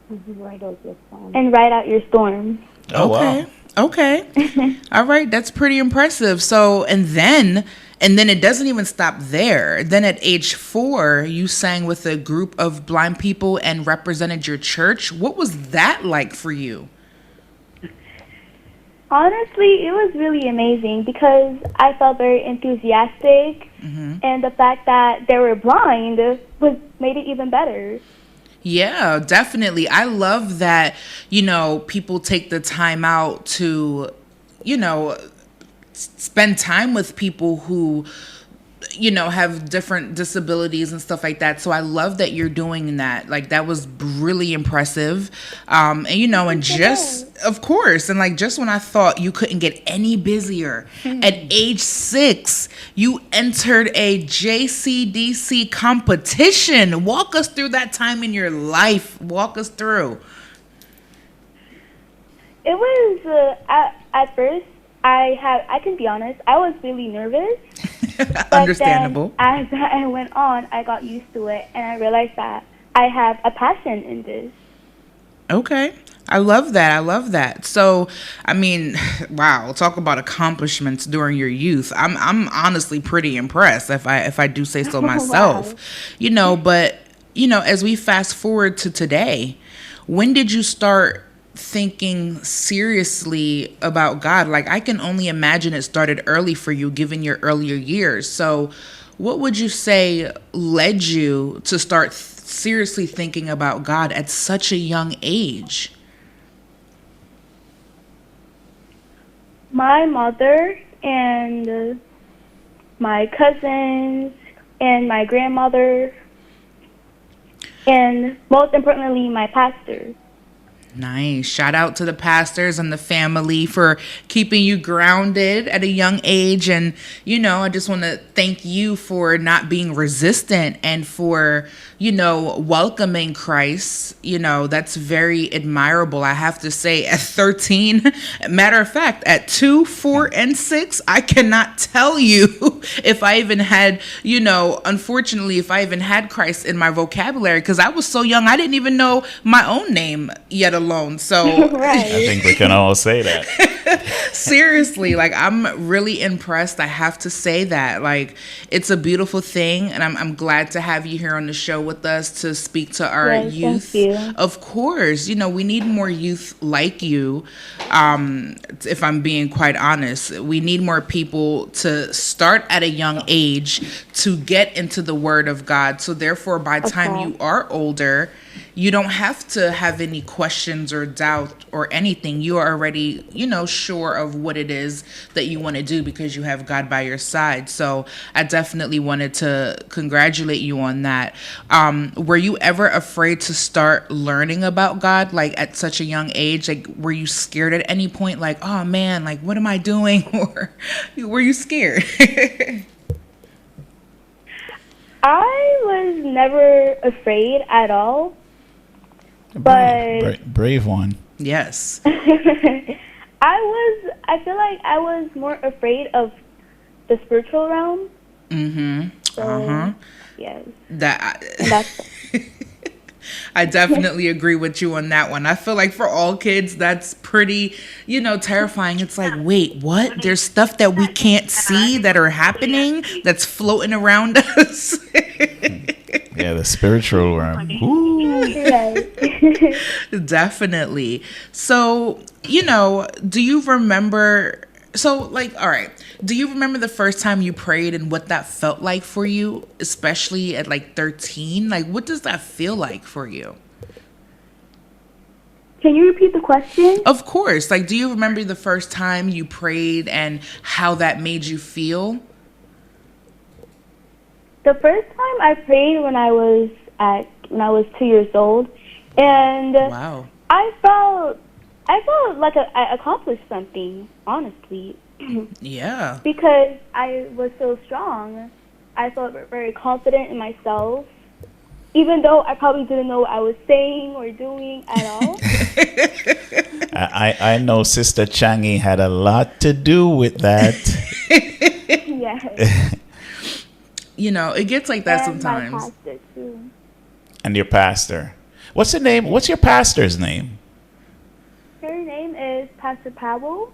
And Ride Out Your Storm. Oh, okay. wow. Okay. All right. That's pretty impressive. So, and then it doesn't even stop there. Then at age 4, you sang with a group of blind people and represented your church. What was that like for you? Honestly, it was really amazing because I felt very enthusiastic, and the fact that they were blind made it even better. Yeah, definitely. I love that, people take the time out to, spend time with people who, have different disabilities and stuff like that. So I love that you're doing that. Like, that was really impressive. And just, of course, and like, just when I thought you couldn't get any busier, at age 6, you entered a JCDC competition. Walk us through that time in your life. Walk us through. It was, at first, I can be honest, I was really nervous. But Understandable. then, as I went on, I got used to it, and I realized that I have a passion in this. Okay. I love that. I love that. So, I mean, wow, talk about accomplishments during your youth. I'm honestly pretty impressed if I do say so myself. Wow. But as we fast forward to today, when did you start thinking seriously about God? Like, I can only imagine it started early for you given your earlier years. So what would you say led you to start seriously thinking about God at such a young age? My mother and my cousins and my grandmother, and most importantly, my pastor. Nice. Shout out to the pastors and the family for keeping you grounded at a young age. And, I just want to thank you for not being resistant and for, welcoming Christ. That's very admirable. I have to say, at 13, matter of fact, at 2, 4, and 6, I cannot tell you if I even had, unfortunately, if I even had Christ in my vocabulary, because I was so young, I didn't even know my own name yet alone. So Right. I think we can all say that. seriously, like, I'm really impressed. I have to say that, like, it's a beautiful thing, and I'm glad to have you here on the show with us to speak to our Yes, youth. thank you. Of course, we need more youth like you. If I'm being quite honest, we need more people to start at a young age to get into the Word of God. So therefore, by the time you are older, you don't have to have any questions or doubt or anything. You are already, sure of what it is that you want to do because you have God by your side. So I definitely wanted to congratulate you on that. Were you ever afraid to start learning about God, like, at such a young age? Like, were you scared at any point? Like, oh man, like, what am I doing? Or were you scared? I was never afraid at all. But Brave one. Yes. I feel like I was more afraid of the spiritual realm. So, yes. That's I definitely agree with you on that one. I feel like for all kids, that's pretty, terrifying. It's like, wait, what? There's stuff that we can't see that are happening that's floating around us. Yeah, the spiritual realm. Definitely. So, do you remember? So, like, all right. Do you remember the first time you prayed and what that felt like for you, especially at like 13? Like, what does that feel like for you? Can you repeat the question? Of course. Like, do you remember the first time you prayed and how that made you feel? The first time I prayed when I was when I was 2 years old, and Wow. I felt like I accomplished something, honestly, Yeah. because I was so strong. I felt very confident in myself, even though I probably didn't know what I was saying or doing at all. I know Sister Changi had a lot to do with that. Yes. You know, it gets like that And my sometimes. pastor too. And your pastor. What's the name? What's your pastor's name? Her name is Pastor Powell.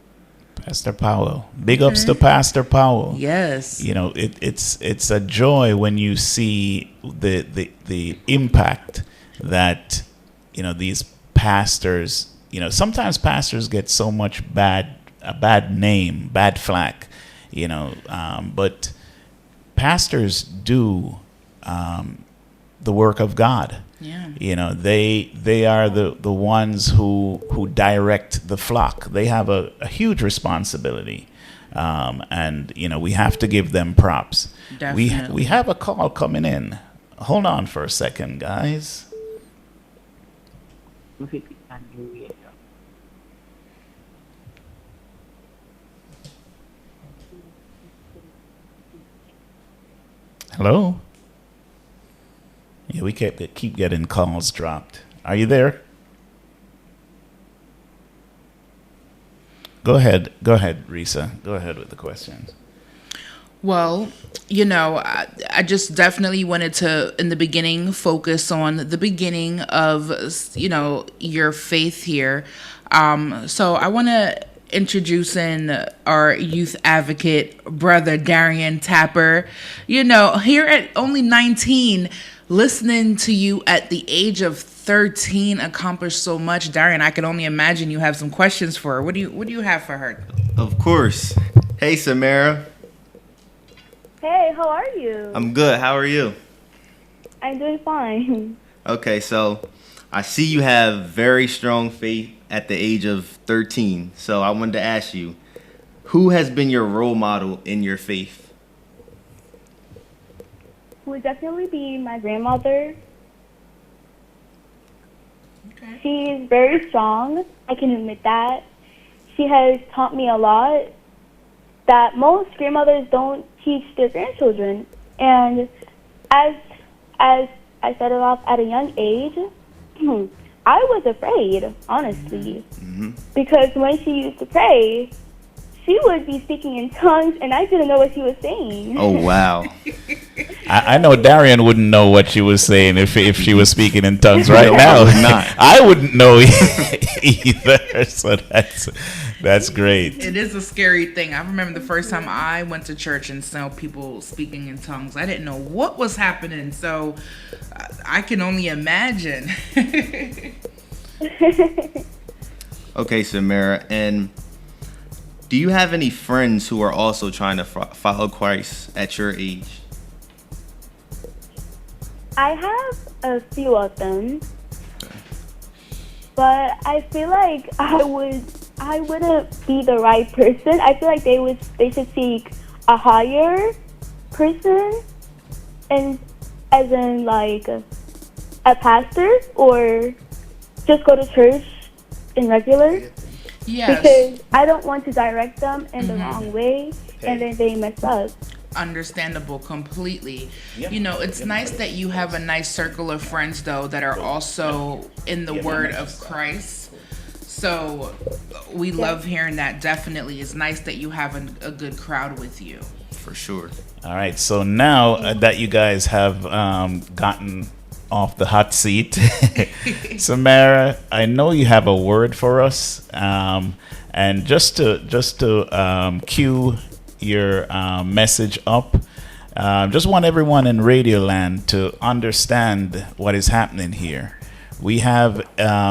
Pastor Powell. Big ups to Pastor Powell. Yes. You know, it's a joy when you see the impact that, you know, these pastors, you know, sometimes pastors get so much a bad name, bad flack, you know, but pastors do the work of God. Yeah. You know, they are the ones who direct the flock. They have a huge responsibility, and you know we have to give them props. Definitely. We have a call coming in. Hold on for a second, guys. Hello. Yeah, we keep getting calls dropped. Are you there? Go ahead, Risa. Go ahead with the questions. Well, you know, I just definitely wanted to, in the beginning, focus on the beginning of, you know, your faith here. So I want to introduce in our youth advocate, brother Darian Tapper. You know, here at only 19, listening to you at the age of 13 accomplished so much. Darian, I can only imagine you have some questions for her. What do you have for her? Of course. Hey, Samara. Hey, how are you? I'm good. How are you? I'm doing fine. Okay, so I see you have very strong faith at the age of 13. So I wanted to ask you, who has been your role model in your faith? Would definitely be my grandmother. Okay. She's very strong. I can admit that. She has taught me a lot that most grandmothers don't teach their grandchildren. And as I started off at a young age, I was afraid, honestly, because when she used to pray, she would be speaking in tongues, and I didn't know what she was saying. Oh, wow. I know Darian wouldn't know what she was saying if she was speaking in tongues right No, now. I would not. I wouldn't know either. So that's great. It is a scary thing. I remember the first time I went to church and saw people speaking in tongues. I didn't know what was happening, so I can only imagine. Okay, Samara, and do you have any friends who are also trying to follow Christ at your age? I have a few of them, but I feel like I wouldn't be the right person. I feel like they should seek a higher person, and as in like a pastor, or just go to church in regular. Yes. Because I don't want to direct them in the wrong way, and then they mess up. Understandable completely. You know, it's nice that you have a nice circle of friends, though, that are also in the word of Christ. So we love hearing that. Definitely. It's nice that you have a good crowd with you. For sure. All right. So now that you guys have gotten off the hot seat, Samara, I know you have a word for us, and just to cue your message up, just want everyone in Radioland to understand what is happening here. We have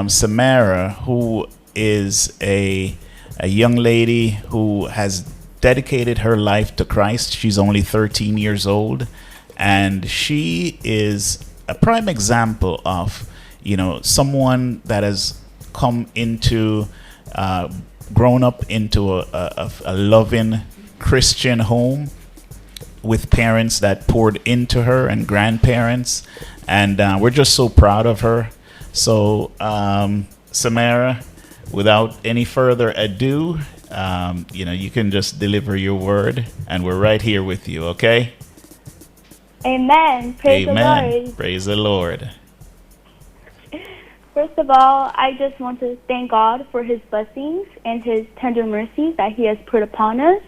Samara, who is a young lady who has dedicated her life to Christ. She's only 13 years old, and she is a prime example of, you know, someone that has come into, grown up into a loving Christian home with parents that poured into her and grandparents, And we're just so proud of her. So, Samara, without any further ado, you can just deliver your word, and we're right here with you, okay? Amen. Praise Amen. the Lord. Praise the Lord. First of all, I just want to thank God for his blessings and his tender mercies that he has put upon us.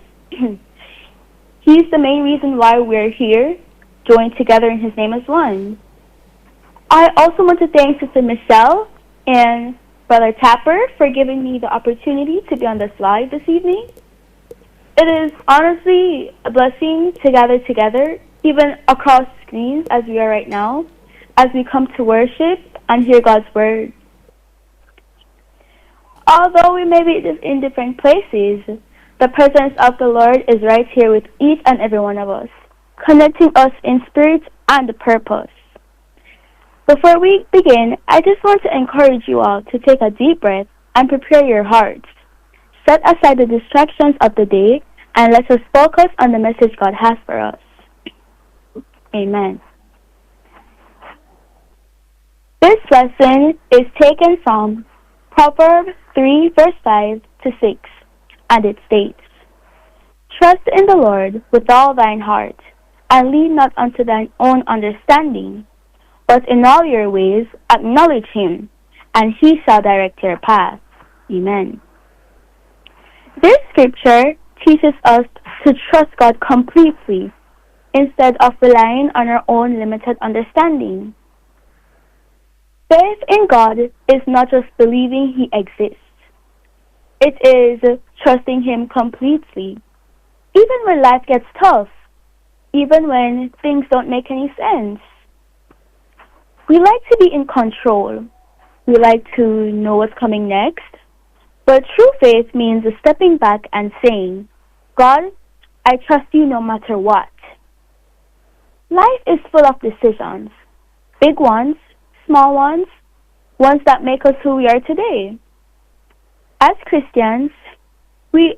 He's the main reason why we're here, joined together in his name as one. I also want to thank Sister Michelle and Brother Tapper for giving me the opportunity to be on this live this evening. It is honestly a blessing to gather together, even across screens as we are right now, as we come to worship and hear God's word. Although we may be in different places, the presence of the Lord is right here with each and every one of us, connecting us in spirit and purpose. Before we begin, I just want to encourage you all to take a deep breath and prepare your hearts. Set aside the distractions of the day and let us focus on the message God has for us. Amen. This lesson is taken from Proverbs 3, verse 5 to 6, and it states, "Trust in the Lord with all thine heart, and lean not unto thine own understanding, but in all your ways acknowledge him, and he shall direct your path." Amen. This scripture teaches us to trust God completely instead of relying on our own limited understanding. Faith in God is not just believing he exists. It is trusting him completely, even when life gets tough, even when things don't make any sense. We like to be in control. We like to know what's coming next. But true faith means stepping back and saying, "God, I trust you no matter what." Life is full of decisions, big ones, small ones that make us who we are today. As Christians, we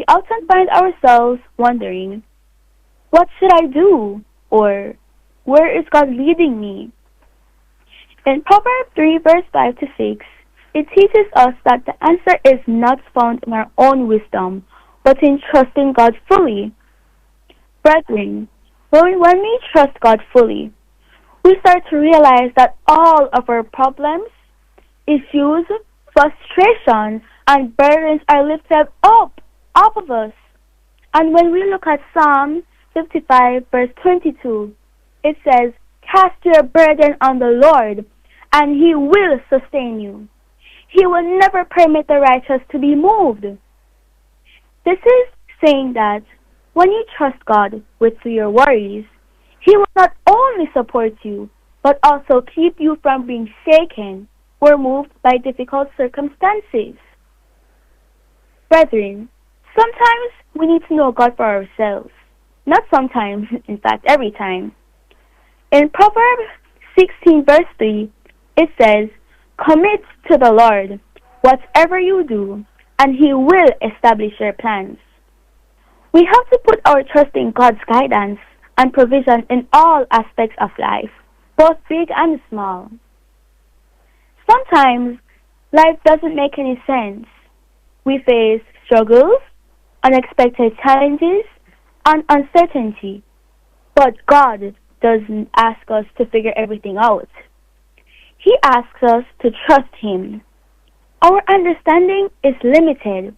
often find ourselves wondering, what should I do? Or where is God leading me? In Proverbs 3, verse 5 to 6, it teaches us that the answer is not found in our own wisdom, but in trusting God fully. Brethren, when we trust God fully, we start to realize that all of our problems, issues, frustration, and burdens are lifted up off of us. And when we look at Psalm 55, verse 22, it says, "Cast your burden on the Lord, and he will sustain you. He will never permit the righteous to be moved." This is saying that when you trust God with your worries, he will not only support you, but also keep you from being shaken or moved by difficult circumstances. Brethren, sometimes we need to know God for ourselves. Not sometimes, in fact, every time. In Proverbs 16, verse 3, it says, "Commit to the Lord whatever you do, and he will establish your plans." We have to put our trust in God's guidance and provision in all aspects of life, both big and small. Sometimes life doesn't make any sense. We face struggles, unexpected challenges, and uncertainty. But God doesn't ask us to figure everything out. He asks us to trust him. Our understanding is limited,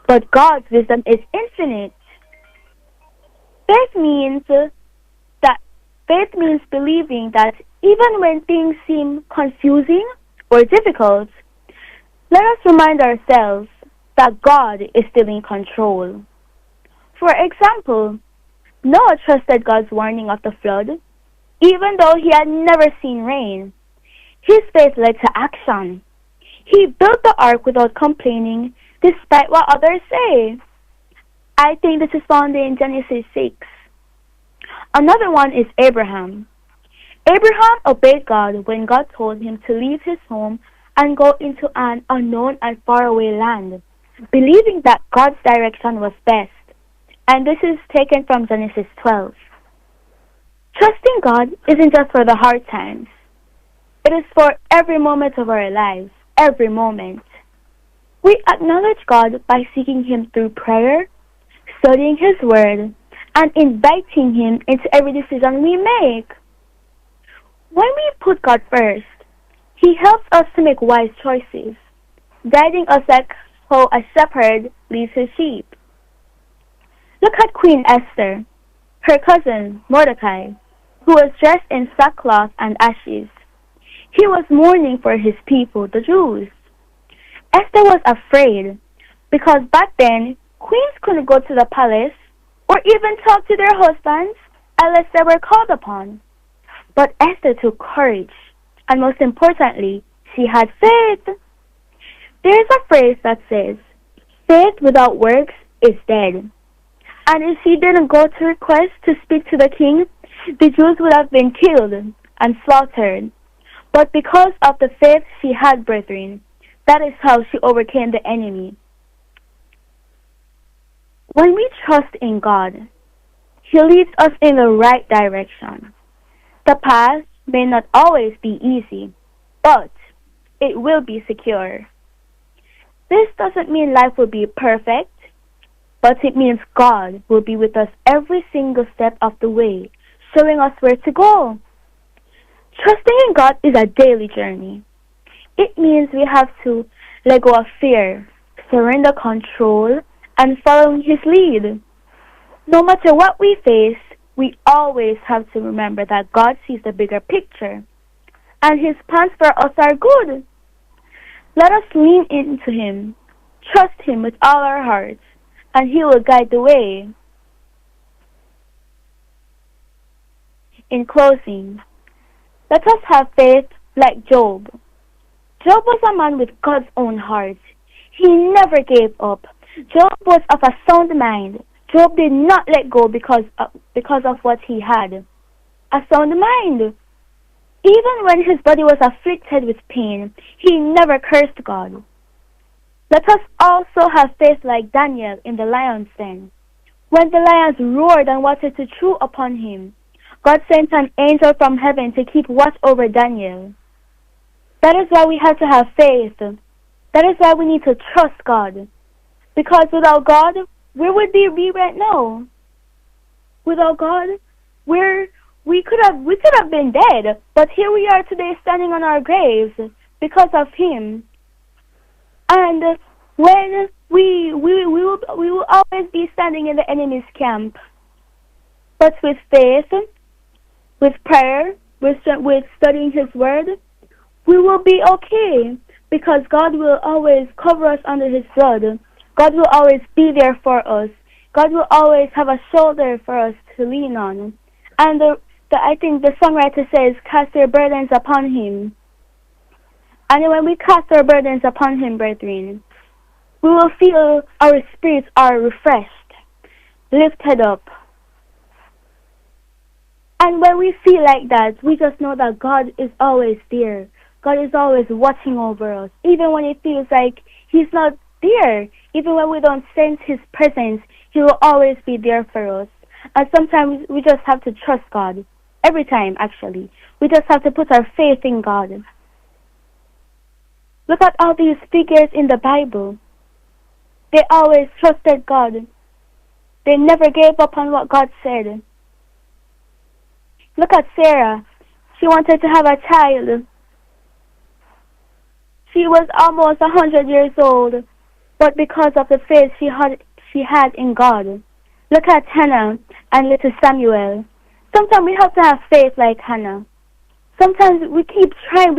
but God's wisdom is infinite. Faith means believing that even when things seem confusing or difficult, let us remind ourselves that God is still in control. For example, Noah trusted God's warning of the flood, even though he had never seen rain. His faith led to action. He built the ark without complaining, despite what others say. I think this is found in Genesis 6. Another one is Abraham. Abraham obeyed God when God told him to leave his home and go into an unknown and faraway land, believing that God's direction was best. And this is taken from Genesis 12. Trusting God isn't just for the hard times. It is for every moment of our lives, every moment. We acknowledge God by seeking Him through prayer, studying His Word, and inviting Him into every decision we make. When we put God first, He helps us to make wise choices, guiding us like how a shepherd leads his sheep. Look at Queen Esther, her cousin Mordecai, who was dressed in sackcloth and ashes. He was mourning for his people, the Jews. Esther was afraid because back then, queens couldn't go to the palace or even talk to their husbands unless they were called upon. But Esther took courage, and most importantly, she had faith. There is a phrase that says, faith without works is dead. And if she didn't go to request to speak to the king, the Jews would have been killed and slaughtered. But because of the faith she had, brethren, that is how she overcame the enemy. When we trust in God, He leads us in the right direction. The path may not always be easy, but it will be secure. This doesn't mean life will be perfect, but it means God will be with us every single step of the way, showing us where to go. Trusting in God is a daily journey. It means we have to let go of fear, surrender control, and follow His lead. No matter what we face, we always have to remember that God sees the bigger picture, and His plans for us are good. Let us lean into Him, trust Him with all our hearts, and He will guide the way. In closing, let us have faith like Job. Job was a man with God's own heart. He never gave up. Job was of a sound mind. Job did not let go because of what he had. A sound mind. Even when his body was afflicted with pain, he never cursed God. Let us also have faith like Daniel in the lion's den. When the lions roared and wanted to chew upon him, God sent an angel from heaven to keep watch over Daniel. That is why we have to have faith. That is why we need to trust God. Because without God, where would we be right now? Without God, we could have been dead, but here we are today standing on our graves because of Him. And when we will always be standing in the enemy's camp. But with faith, with prayer, with studying His Word, we will be okay, because God will always cover us under His blood. God will always be there for us. God will always have a shoulder for us to lean on. And I think the songwriter says, cast your burdens upon Him. And when we cast our burdens upon Him, brethren, we will feel our spirits are refreshed, lifted up. And when we feel like that, we just know that God is always there. God is always watching over us. Even when it feels like He's not there, even when we don't sense His presence, He will always be there for us. And sometimes we just have to trust God. Every time, actually. We just have to put our faith in God. Look at all these figures in the Bible. They always trusted God. They never gave up on what God said. Look at Sarah. She wanted to have a child. She was almost 100 years old, but because of the faith she had in God. Look at Hannah and little Samuel. Sometimes we have to have faith like Hannah. Sometimes we keep trying,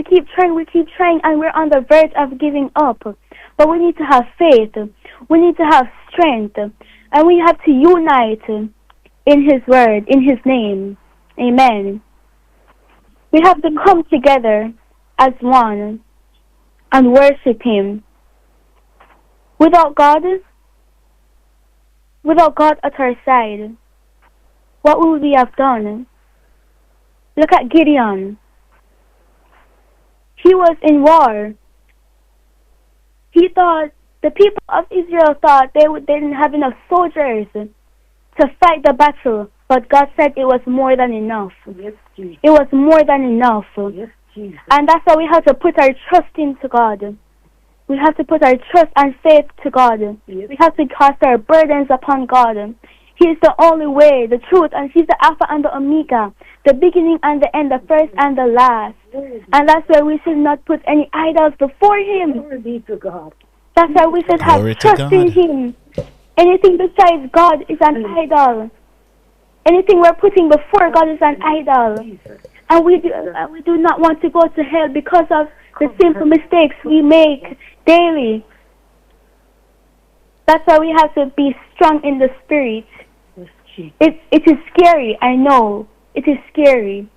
and we're on the verge of giving up. But we need to have faith. We need to have strength. And we have to unite in His Word, in His name. Amen. We have to come together as one and worship Him. Without God at our side, what would we have done? Look at Gideon. He was in war. The people of Israel thought they didn't have enough soldiers to fight the battle, but God said it was more than enough. Yes, it was more than enough. Yes. And that's why we have to put our trust into God. We have to put our trust and faith to God. We have to cast our burdens upon God. He is the only way, the truth, and He's the Alpha and the Omega, the beginning and the end, the first and the last. And that's why we should not put any idols before Him. That's why we should Glory have to trust God. in Him. Anything besides God is an idol. Anything we're putting before God is an idol. And we do not want to go to hell because of the simple mistakes we make daily. That's why we have to be strong in the spirit. It is scary, I know. It is scary.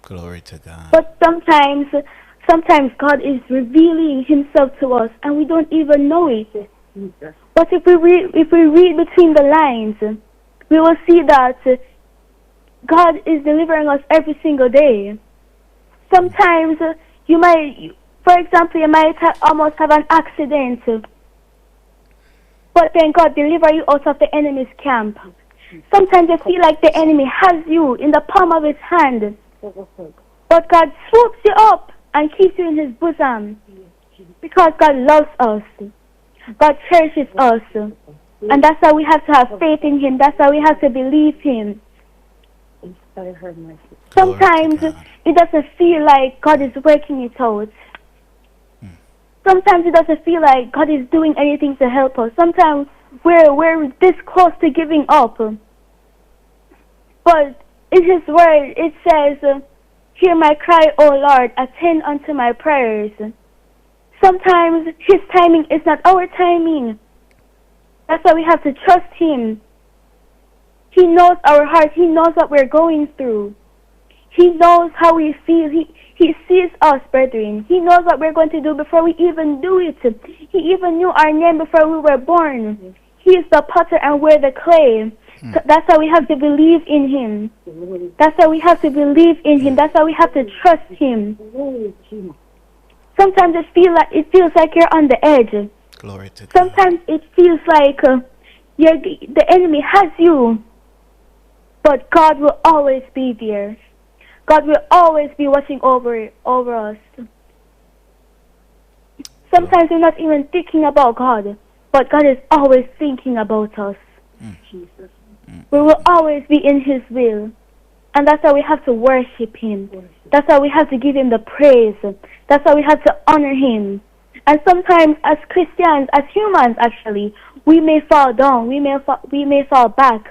Glory to God. But sometimes God is revealing Himself to us and we don't even know it. But if we read between the lines, we will see that God is delivering us every single day. Sometimes you might, for example, you might almost have an accident, but then God deliver you out of the enemy's camp. Sometimes you feel like the enemy has you in the palm of his hand, but God swoops you up and keeps you in His bosom because God loves us. God cherishes us. And that's why we have to have faith in Him. That's why we have to believe Him. Sometimes it doesn't feel like God is working it out. Sometimes it doesn't feel like God is doing anything to help us. Sometimes we're this close to giving up. But in His word, it says, "Hear my cry, O Lord, attend unto my prayers." Sometimes His timing is not our timing. That's why we have to trust Him. He knows our heart. He knows what we're going through. He knows how we feel. He sees us, brethren. He knows what we're going to do before we even do it. He even knew our name before we were born. He is the potter and we're the clay. That's why we have to believe in Him. That's why we have to believe in Him. That's why we have to trust Him. Sometimes it feels like you're on the edge. Glory to God. Sometimes it feels like the enemy has you. But God will always be there. God will always be watching over us. Sometimes we're not even thinking about God, but God is always thinking about us. We will always be in His will. And that's why we have to worship Him. That's why we have to give Him the praise. That's why we have to honor Him. And sometimes as Christians, as humans actually, we may fall down. We may fall back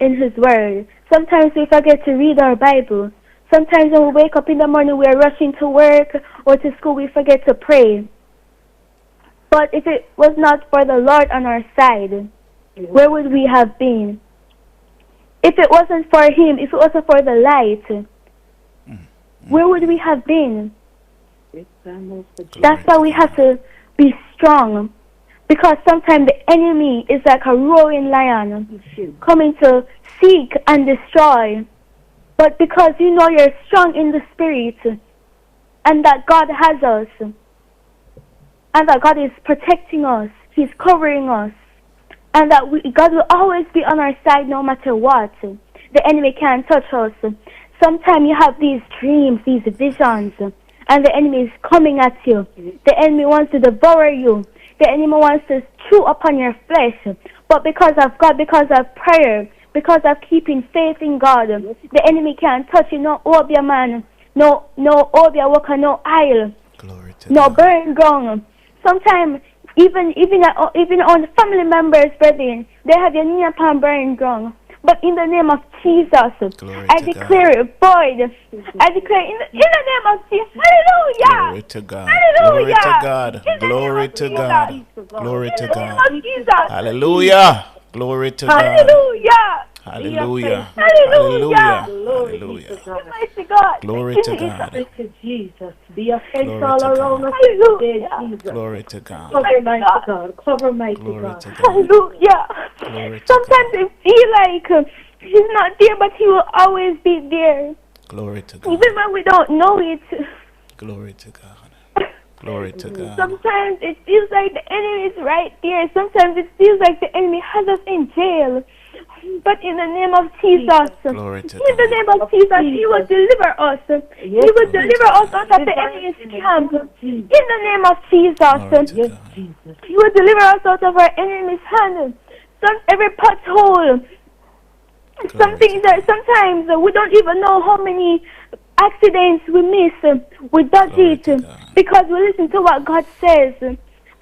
in His word. Sometimes we forget to read our Bible. Sometimes when we wake up in the morning, we are rushing to work or to school, we forget to pray. But if it was not for the Lord on our side, where would we have been? If it wasn't for Him, if it wasn't for the light, where would we have been? That's why we have to be strong. Because sometimes the enemy is like a roaring lion coming to seek and destroy. But because you know you're strong in the spirit and that God has us and that God is protecting us, He's covering us, and that God will always be on our side no matter what. The enemy can't touch us. Sometimes you have these dreams, these visions, and the enemy is coming at you. The enemy wants to devour you. The enemy wants to chew upon your flesh. But because of God, because of prayer, because of keeping faith in God, the enemy can't touch you. No obia man, no obia worker, no aisle, no burn ground. Sometimes even on family members, brethren, they have your knee upon burning ground. But in the name of Jesus, I declare it void. I declare in the name of Jesus. Hallelujah. Glory to God. Hallelujah. Glory to God. Glory to God. Glory to In the name God. of Jesus. Hallelujah. Glory to God. Hallelujah. Hallelujah. Hallelujah. Hallelujah. Mighty God. Glory to God. Jesus. Be a fence Glory all to around God. us. Hallelujah. Glory to God. Cover mighty God. Cover mighty Glory God. to God. Hallelujah. Glory to Sometimes it feel like He's not there, but He will always be there. Glory to God. Even when we don't know it. Glory to God. Glory to God. Sometimes it feels like the enemy is right there. Sometimes it feels like the enemy has us in jail. But in the name of Jesus, Glory to in the name of Jesus, He will deliver us. He will deliver us out of the enemy's camp. In the name of Jesus, He will deliver us out of our enemy's hand. Every pothole. Some things that sometimes we don't even know how many accidents we miss. We dodge it because we listen to what God says.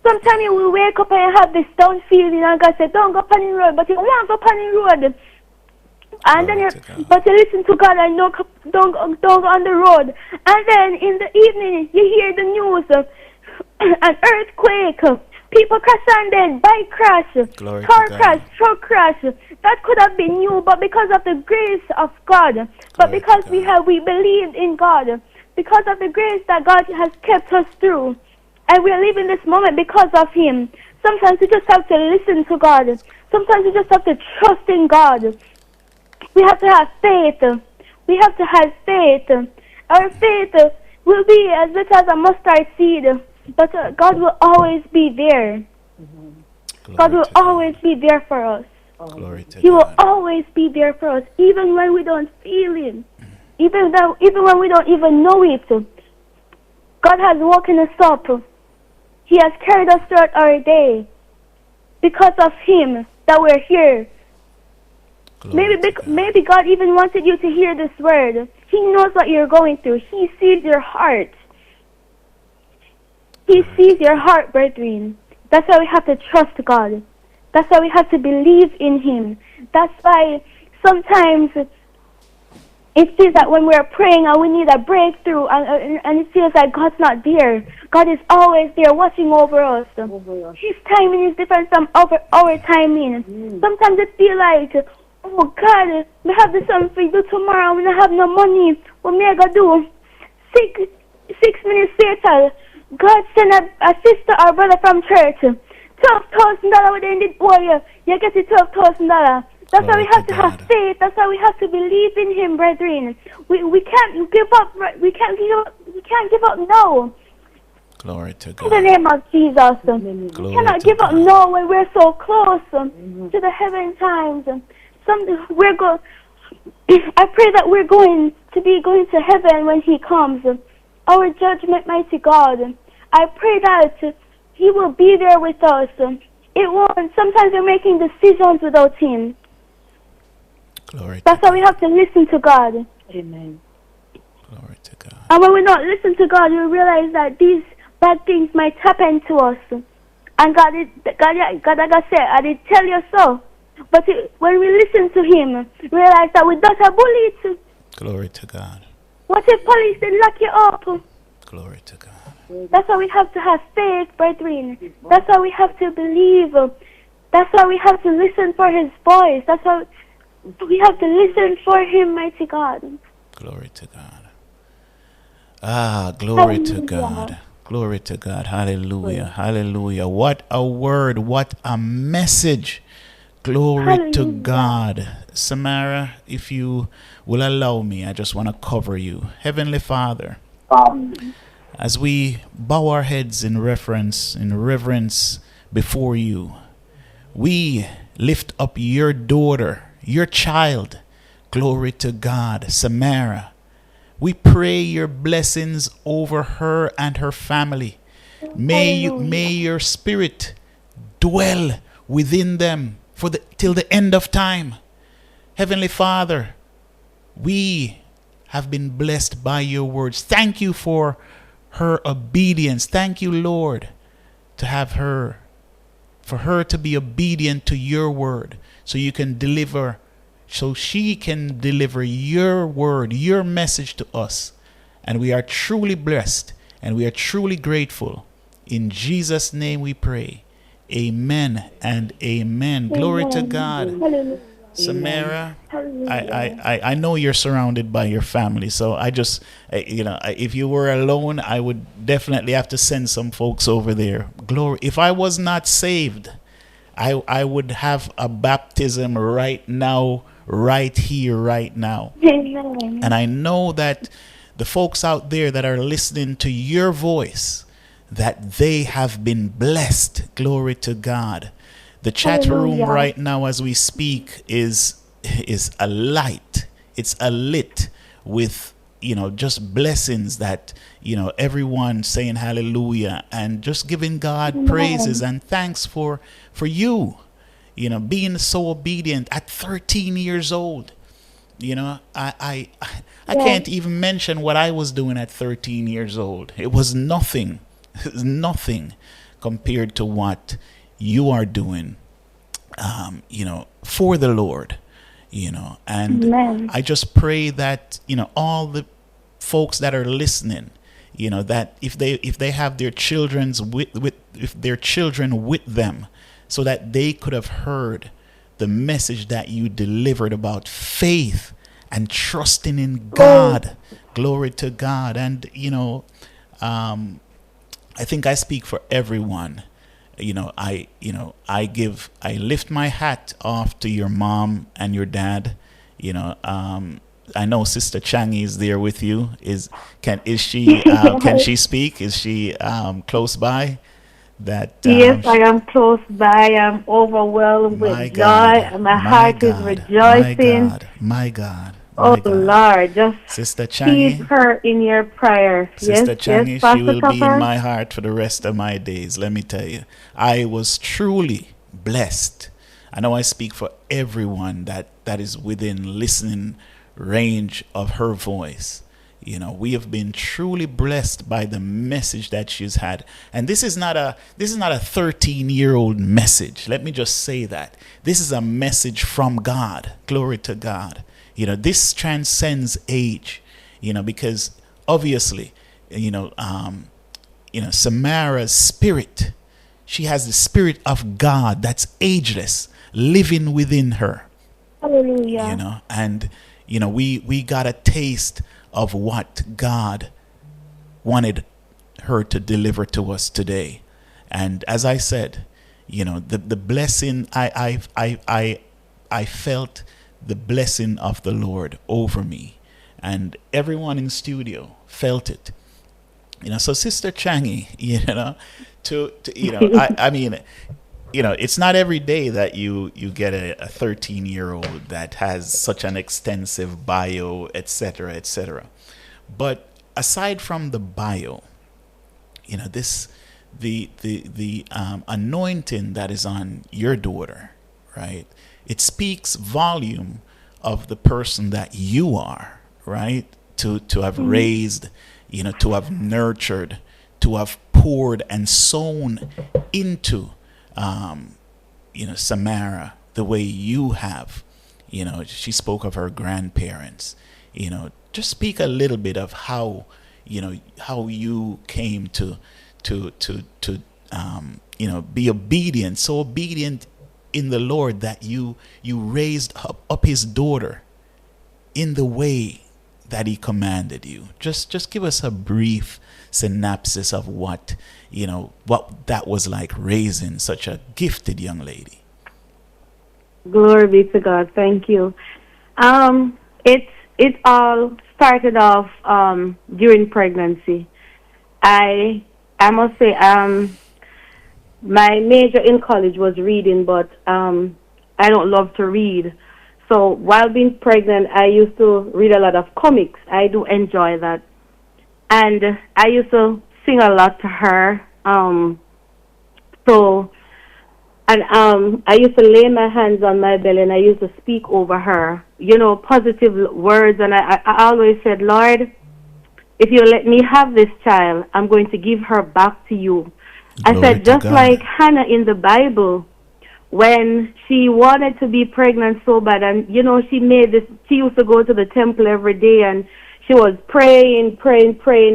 Sometimes we wake up and have this down feeling and God says, don't go on the road, but you want to go on the road. And then but you listen to God and don't go on the road. And then in the evening you hear the news, an earthquake, people crash and then bike crash, car crash, truck crash. That could have been you, but because of the grace of God, but because we believed in God, because of the grace that God has kept us through, and we are living this moment because of Him. Sometimes we just have to listen to God. Sometimes we just have to trust in God. We have to have faith. We have to have faith. Our faith will be as little as a mustard seed, but God will always be there. God will always be there for us. He will always be there for us, even when we don't feel Him, even when we don't even know it. God has woken us up. He has carried us throughout our day. Because of Him that we're here. Maybe God even wanted you to hear this word. He knows what you're going through. He sees your heart. He sees your heart, brethren. That's why we have to trust God. That's why we have to believe in Him. That's why sometimes it feels that when we're praying and we need a breakthrough and it feels like God's not there. God is always there watching over us. His timing is different from our timing. Sometimes it feels like, oh God, we have this something for you tomorrow and I have no money. What am I going to do? 6 minutes later, God sent a sister or brother from church. $12,000 within the oil. You get it $12,000. That's why we have to have faith. That's why we have to believe in Him, brethren. We can't give up. We can't give up now. Glory to God. In the name of Jesus. We cannot give up now when we're so close to the heaven times. I pray that we're going to heaven when He comes. Our judgment, mighty God. I pray that He will be there with us. It won't. Sometimes we're making decisions without Him. That's why we have to listen to God. Amen. Glory to God. And when we don't listen to God, we realize that these bad things might happen to us. And God, like I said, I did tell you so. But when we listen to Him, realize that we don't have bullets. Glory to God. What if police did lock you up? Glory to God. That's why we have to have faith, brethren. That's why we have to believe. That's why we have to listen for His voice. That's why we have to listen for Him, mighty God. Glory to God. Glory to God. Glory to God. Hallelujah. Hallelujah. What a word. What a message. Glory to God. Samara, if you will allow me, I just want to cover you. Heavenly Father, as we bow our heads in reverence before you, we lift up your daughter, your child. Glory to God, Samara. We pray your blessings over her and her family. May your spirit dwell within them till the end of time. Heavenly Father, we have been blessed by your words. Thank you for her obedience. Thank you, Lord, for her to be obedient to your word, so she can deliver your word, your message to us. And we are truly blessed and we are truly grateful. In Jesus' name we pray. Amen and amen. Glory to God. Hallelujah. Samara, I know you're surrounded by your family, so if you were alone, I would definitely have to send some folks over there. Glory. If I was not saved, I would have a baptism right now, right here, right now. Amen. And I know that the folks out there that are listening to your voice, that they have been blessed. Glory to God. The chat room right now as we speak is is a light. It's a lit with, just blessings that, everyone saying hallelujah and just giving God praises and thanks for you, being so obedient at 13 years old. I can't even mention what I was doing at 13 years old. It was nothing. It was nothing compared to what you are doing, for the Lord, and Amen. I just pray that, all the folks that are listening, that if they have their their children with them, so that they could have heard the message that you delivered about faith and trusting in God. Glory to God. And, I think I speak for everyone. I lift my hat off to your mom and your dad. I know Sister Changi is there with you. Can she speak? Is she close by? Yes, I am close by. I'm overwhelmed with joy, and my heart is rejoicing. My God. Oh Lord, just Sister Changi, keep her in your prayers. Sister Yes, Changi, yes, Pastor she will be Tucker. in my heart for the rest of my days. Let me tell you, I was truly blessed. I know I speak for everyone that is within listening range of her voice. We have been truly blessed by the message that she's had. And this is not a 13-year-old message. Let me just say that. This is a message from God. Glory to God. This transcends age, because obviously, Samara's spirit, she has the spirit of God that's ageless living within her. Hallelujah. And we got a taste of what God wanted her to deliver to us today. And as I said, the blessing, I felt the blessing of the Lord over me, and everyone in studio felt it. So Sister Changi, I mean, it's not every day that you get a 13-year-old that has such an extensive bio, etc., etc. But aside from the bio, the anointing that is on your daughter, right? It speaks volume of the person that you are, right? To have raised, to have nurtured, to have poured and sown into, Samara the way you have. She spoke of her grandparents. Just speak a little bit of how, how you came to be obedient, so obedient in the Lord that you raised up his daughter in the way that he commanded you. Just give us a brief synopsis of what that was like, raising such a gifted young lady. Glory be to God. Thank you. It all started off during pregnancy. I must say, my major in college was reading, but I don't love to read. So while being pregnant, I used to read a lot of comics. I do enjoy that. And I used to sing a lot to her. I used to lay my hands on my belly, and I used to speak over her, positive words. And I always said, Lord, if you let me have this child, I'm going to give her back to you. I said, just like Hannah in the Bible, when she wanted to be pregnant so bad, and she used to go to the temple every day, and she was praying,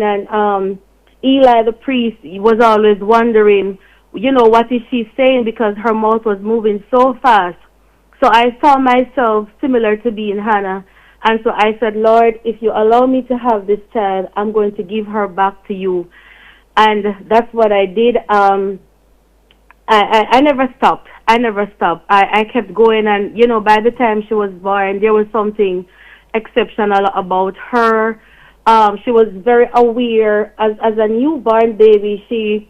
and Eli the priest was always wondering, what is she saying, because her mouth was moving so fast. So I saw myself similar to being Hannah, and so I said, Lord, if you allow me to have this child, I'm going to give her back to you. And that's what I did. I never stopped. I kept going, and by the time she was born, there was something exceptional about her. She was very aware as a newborn baby. She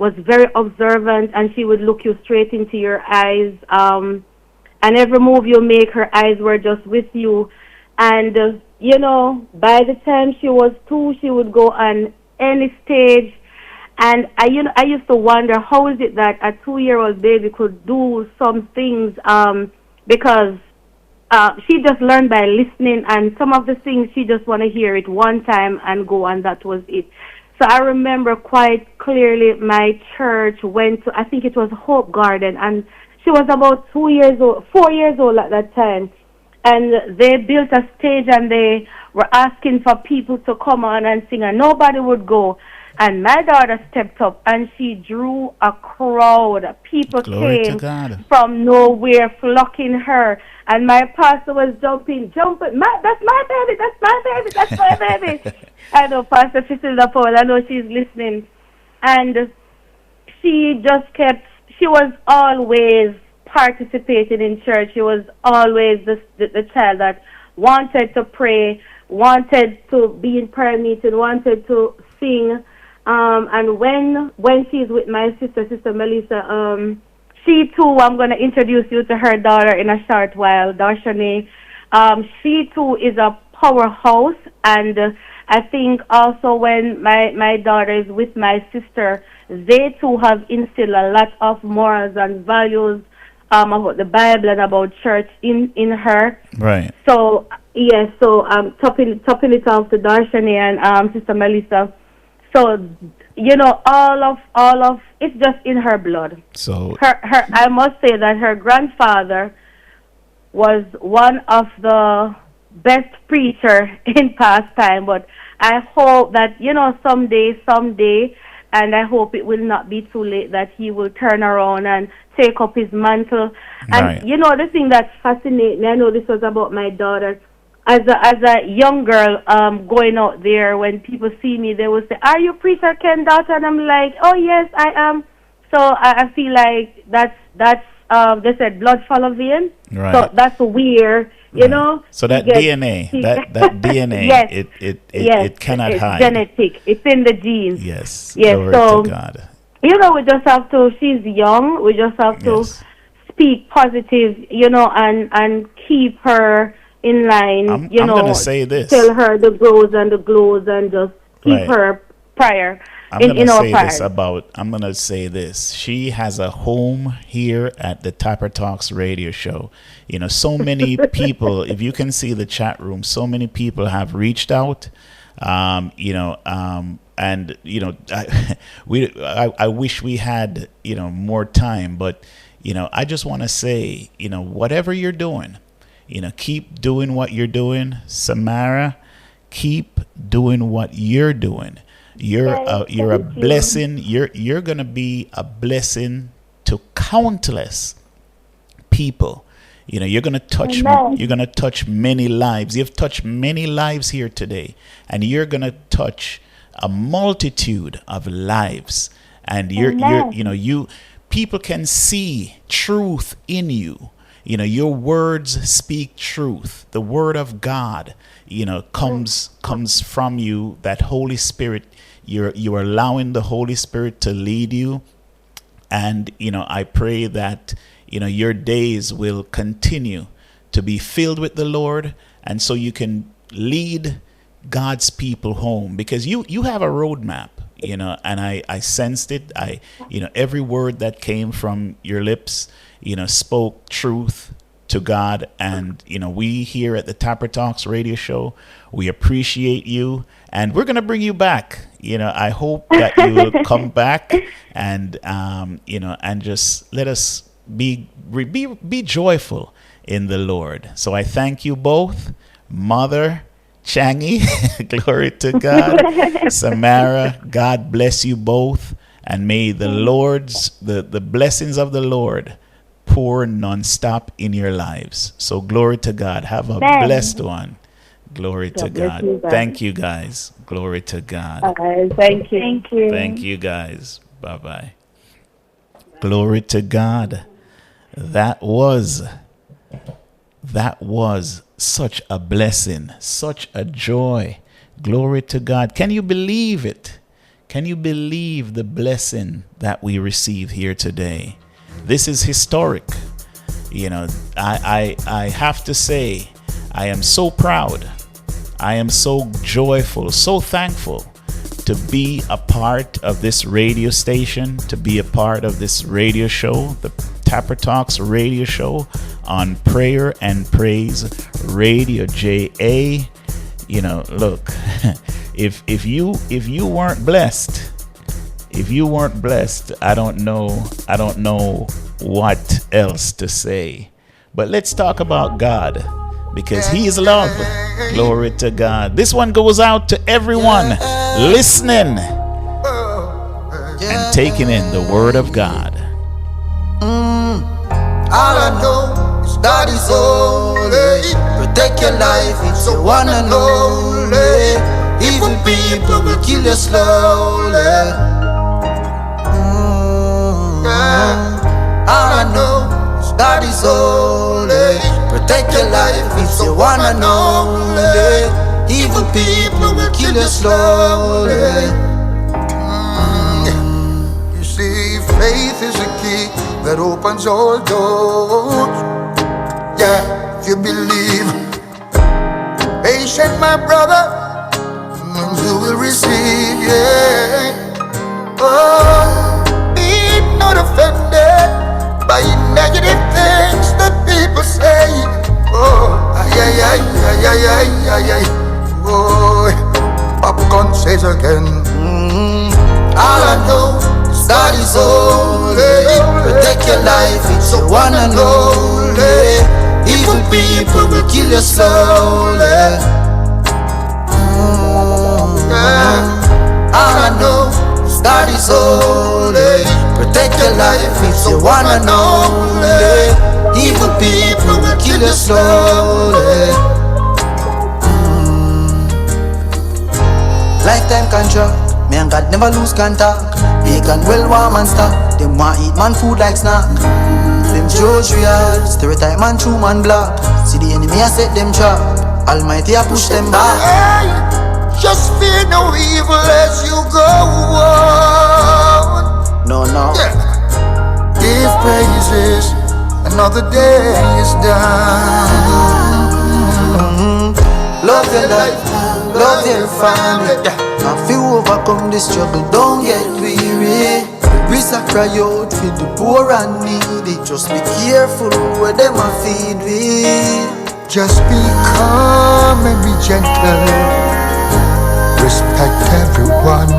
was very observant, and she would look you straight into your eyes. and every move you make, her eyes were just with you. And by the time she was 2, she would go on any stage. And I used to wonder, how is it that a 2-year-old baby could do some things, because she just learned by listening, and some of the things she just want to hear it one time and go, and that was it. So I remember quite clearly my church went to, I think it was Hope Garden, and she was about 4 years old at that time. And they built a stage, and they were asking for people to come on and sing, and nobody would go. And my daughter stepped up, and she drew a crowd. People Glory to came God. from nowhere flocking her. And my pastor was jumping. That's my baby, that's my baby, that's my baby. I know Pastor Priscilla Paul, I know she's listening. And she was always participating in church. She was always the child that wanted to pray, wanted to be in prayer meeting, wanted to sing. And when she's with my Sister Melissa, she too, I'm going to introduce you to her daughter in a short while, Darshani. She too is a powerhouse, and I think also when my daughter is with my sister, they too have instilled a lot of morals and values about the Bible and about church in her. Right. So yes, so topping it off to Darshani and Sister Melissa. So all of it's just in her blood. So her I must say that her grandfather was one of the best preacher in past time, but I hope that someday, and I hope it will not be too late, that he will turn around and take up his mantle. And right. The thing that fascinates me, I know this was about my daughter. As a young girl, going out there, when people see me, they will say, "Are you Preacher Ken daughter?" And I'm like, "Oh yes, I am." So I feel like that's they said blood follow vein. Right. So that's weird, So that DNA, that DNA, yes, it cannot it's hide. genetic. It's in the genes. Yes. Yes. Glory So to God. we just have to. She's young. We just have to speak positive, and keep her in line. I'm going to say this. Tell her the grows and the glows, and just keep her prayer in our prayers. I'm going to say this. She has a home here at the Tapper Talks radio show. So many people, if you can see the chat room, so many people have reached out, and I wish we had, more time, but, I just want to say, whatever you're doing, keep doing what you're doing. Samara, keep doing what you're doing. You're a blessing. You're going to be a blessing to countless people. You're going to touch many lives. You've touched many lives here today, and you're going to touch a multitude of lives. And people can see truth in you. Your words speak truth. The word of God, comes from you. That Holy Spirit, you're allowing the Holy Spirit to lead you. And, I pray that, your days will continue to be filled with the Lord. And so you can lead God's people home, because you have a roadmap, and I sensed it. Every word that came from your lips, spoke truth to God. And, we here at the Tapper Talks radio show, we appreciate you, and we're going to bring you back. I hope that you will come back and, and just let us be joyful in the Lord. So I thank you both, Mother Changi, glory to God. Samara, God bless you both, and may the the blessings of the Lord pour non-stop in your lives. So glory to God. Have a blessed one. Glory to God. Thank you, guys. Glory to God. Thank you. Thank you, guys. Bye-bye. Glory to God. That was such a blessing, such a joy. Glory to God. Can you believe it? Can you believe the blessing that we receive here today? This is historic. You know, I have to say, I am so proud. I am so joyful, so thankful to be a part of this radio station, to be a part of this radio show, the Tapper Talks radio show on Prayer and Praise Radio JA. You know, look, if you weren't blessed, I don't know what else to say. But let's talk about God, because He is love. Glory to God. This one goes out to everyone listening and taking in the Word of God. All I know is God is holy. Protect your life, it's the one and only. Evil people will kill you slowly. All I know is God is holy. Protect your life, it's the one and only. Evil people will kill you slowly. You see, faith is a key that opens all doors. Yeah, if you believe, patient, my brother, you will receive. Yeah. Oh, be not offended by negative things that people say. Oh, ay, ay, ay, ay, ay, ay, ay. Oh, popcorn says again. All I know is God is holy. Protect your life, it's the one and only. Evil people will kill you slowly. All I know is God is holy. Protect your life, it's the one and only. Evil people will kill you slowly. Lifetime contract, me and God never lose contact. Bacon well warm and stock. Them want eat man food like snack. Them judge real, stereotype man true man black. See the enemy I set them trap. Almighty I push them back. Hey, just fear no evil as you go on. No. Yeah. Give praises, another day is done. Love your life, love your family. Now if you overcome the struggle, don't get weary. We cry out for the poor and needy. Just be careful where them a feed with. Just be calm and be gentle. Respect everyone.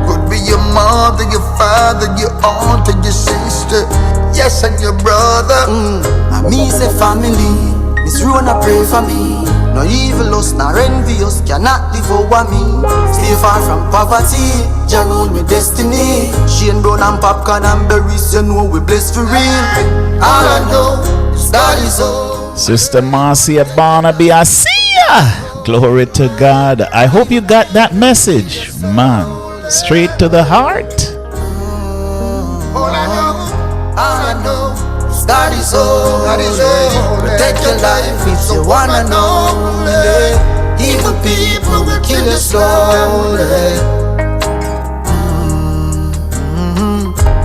Could be your mother, your father, your aunt and your sister. Yes, and your brother. And me say family. Miss Rona pray for me. No evil us, no envious cannot devour me. Stay far from poverty, Jah rule me destiny. Shane Brown and popcorn and berries, you know we blessed for real. All I know is God is all. Sister Marcia Barnaby, I see ya. Glory to God. I hope you got that message, man. Straight to the heart. All I know is God is all. Protect your life, it's the one and only. Evil people will kill you slowly.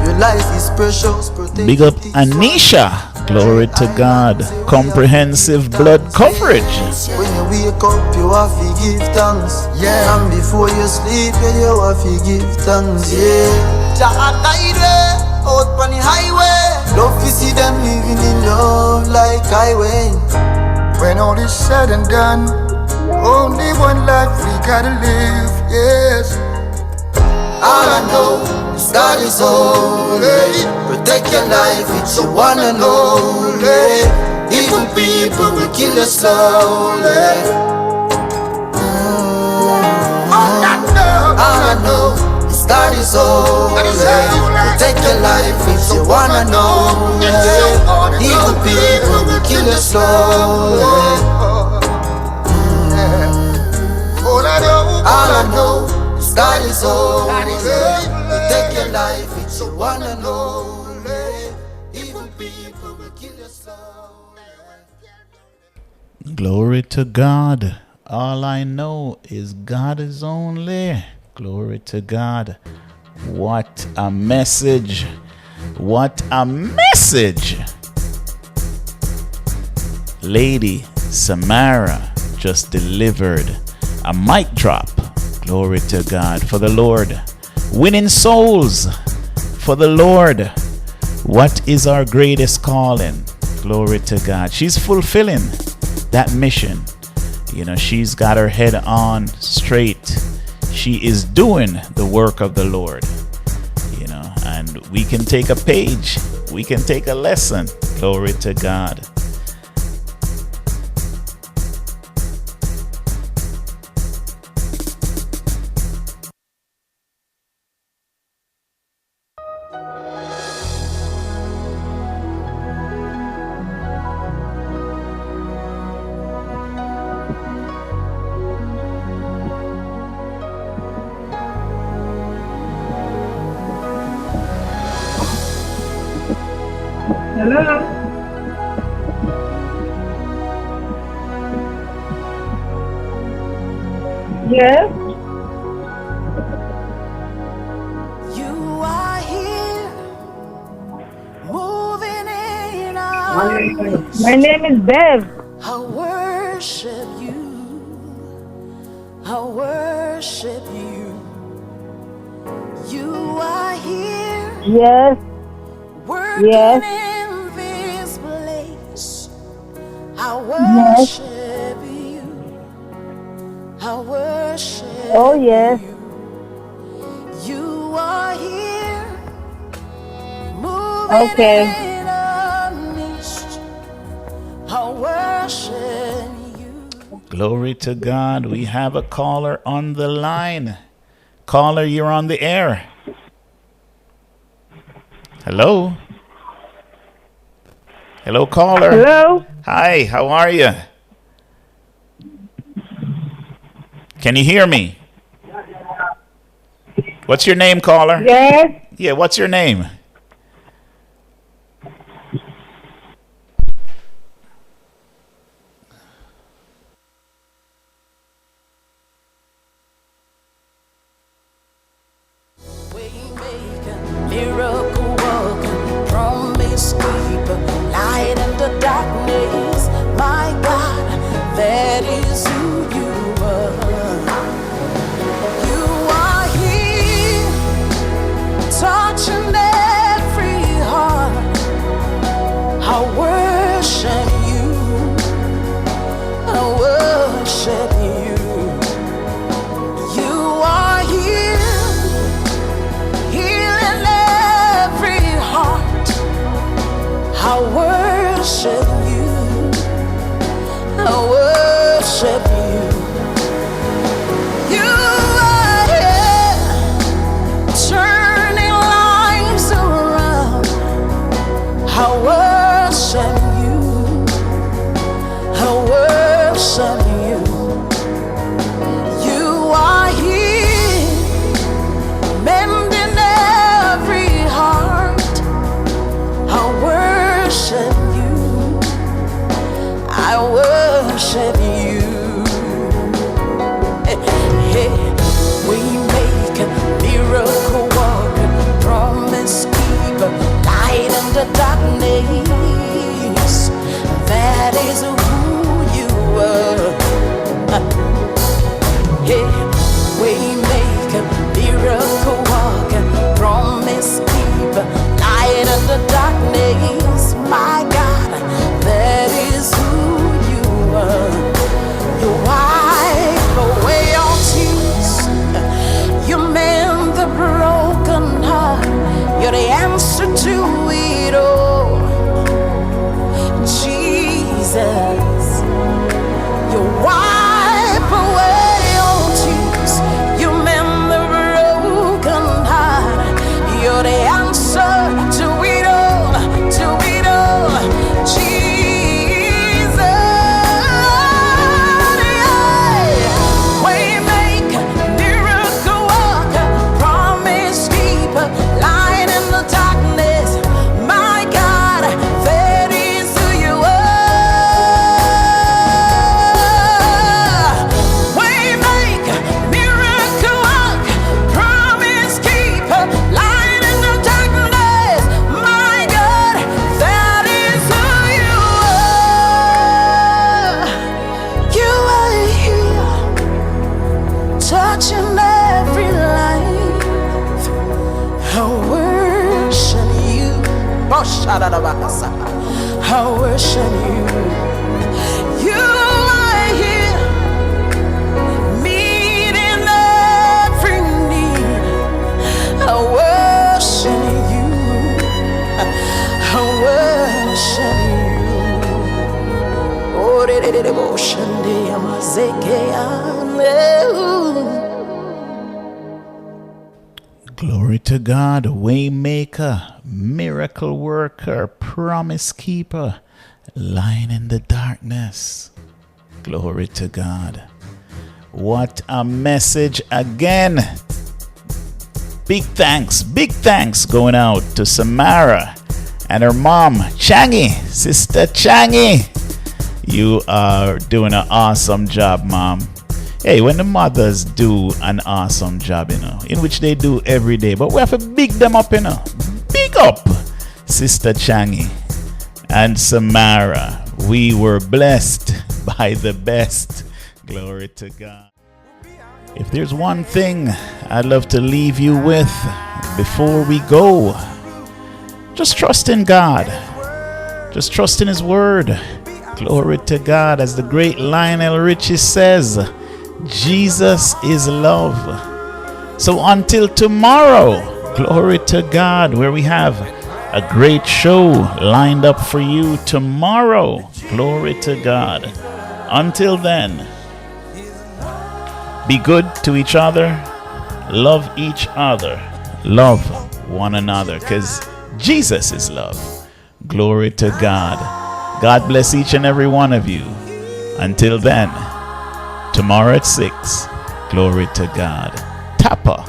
Your life is precious. Big up Anisha. Glory to God. Comprehensive blood coverage. When you wake up, you have to give thanks. Yeah. And before you sleep, you have to give thanks. Yeah. Jah guide way out on the highway. Love to see them living in love like highway. when all is said and done, only one life we gotta live, yes. All I know is God is holy. Protect your life, it's the one and only. Evil people will kill you slowly. All I know is God is holy. Protect your life, it's the one and only. Evil people will kill you slowly. All I know is God is holy. Protect your life, it's the one and only. Evil people will kill you slowly. Glory to God. All I know is God is only. Glory to God. What a message. What a message! Lady Samara just delivered a mic drop. Glory to God for the Lord. Winning souls for the Lord. What is our greatest calling? Glory to God. She's fulfilling that mission. You know, she's got her head on straight. She is doing the work of the Lord. You know, and we can take a page. We can take a lesson. Glory to God. Hello? Yes? You are here, moving in our midst. My name is Bev. I worship you. I worship you. You are here. Yes. Working Yes. in this place. I Yes. worship you. I worship Oh, yes. you. You are here. Moving Okay. in our midst. I worship you. Glory to God. We have a caller on the line. Caller, you're on the air. Hello? Hello, caller. Hello? Hi, how are you? Can you hear me? What's your name, caller? Yes. Yeah, what's your name? Miracle worker, promise keeper, light in the darkness. My God, that is who you are. You are here, touching every heart. I worship you. I worship you. You are here, healing every heart. I worship you. I worship you. You are here, turning lives around. I worship you. I worship you. You are here, mending every heart. I worship you. I worship you. Hey, hey. We make a miracle worker, promise keeper, light in the darkness. That is who you are. Hey, we make a miracle worker, promise keeper, light in the darkness. My God, that is who you are. You wipe away all tears. You mend the broken heart. You're the answer to it all. Jesus, you wipe away all tears. You mend the broken heart. You're the answer to it all, to it all. in every life. I worship you. Oh, shadadabakasa. I worship you. You are here, meeting every need. I worship you. I worship you. Oh, de devotion, de amazeke. Glory to God, waymaker, miracle worker, promise keeper, light in the darkness. Glory to God. What a message again. Big thanks going out to Samara and her mom, Changi, Sister Changi. You are doing an awesome job, Mom. Hey, when the mothers do an awesome job, in which they do every day, but we have to big them up, Big up, Sister Changi and Samara. We were blessed by the best. Glory to God. If there's one thing I'd love to leave you with before we go, just trust in God. Just trust in His Word. Glory to God. As the great Lionel Richie says, Jesus is love. So until tomorrow, glory to God, where we have a great show lined up for you tomorrow. Glory to God. Until then, be good to each other. Love each other. Love one another, because Jesus is love. Glory to God. God bless each and every one of you. Until then, tomorrow at 6, glory to God. Tapa.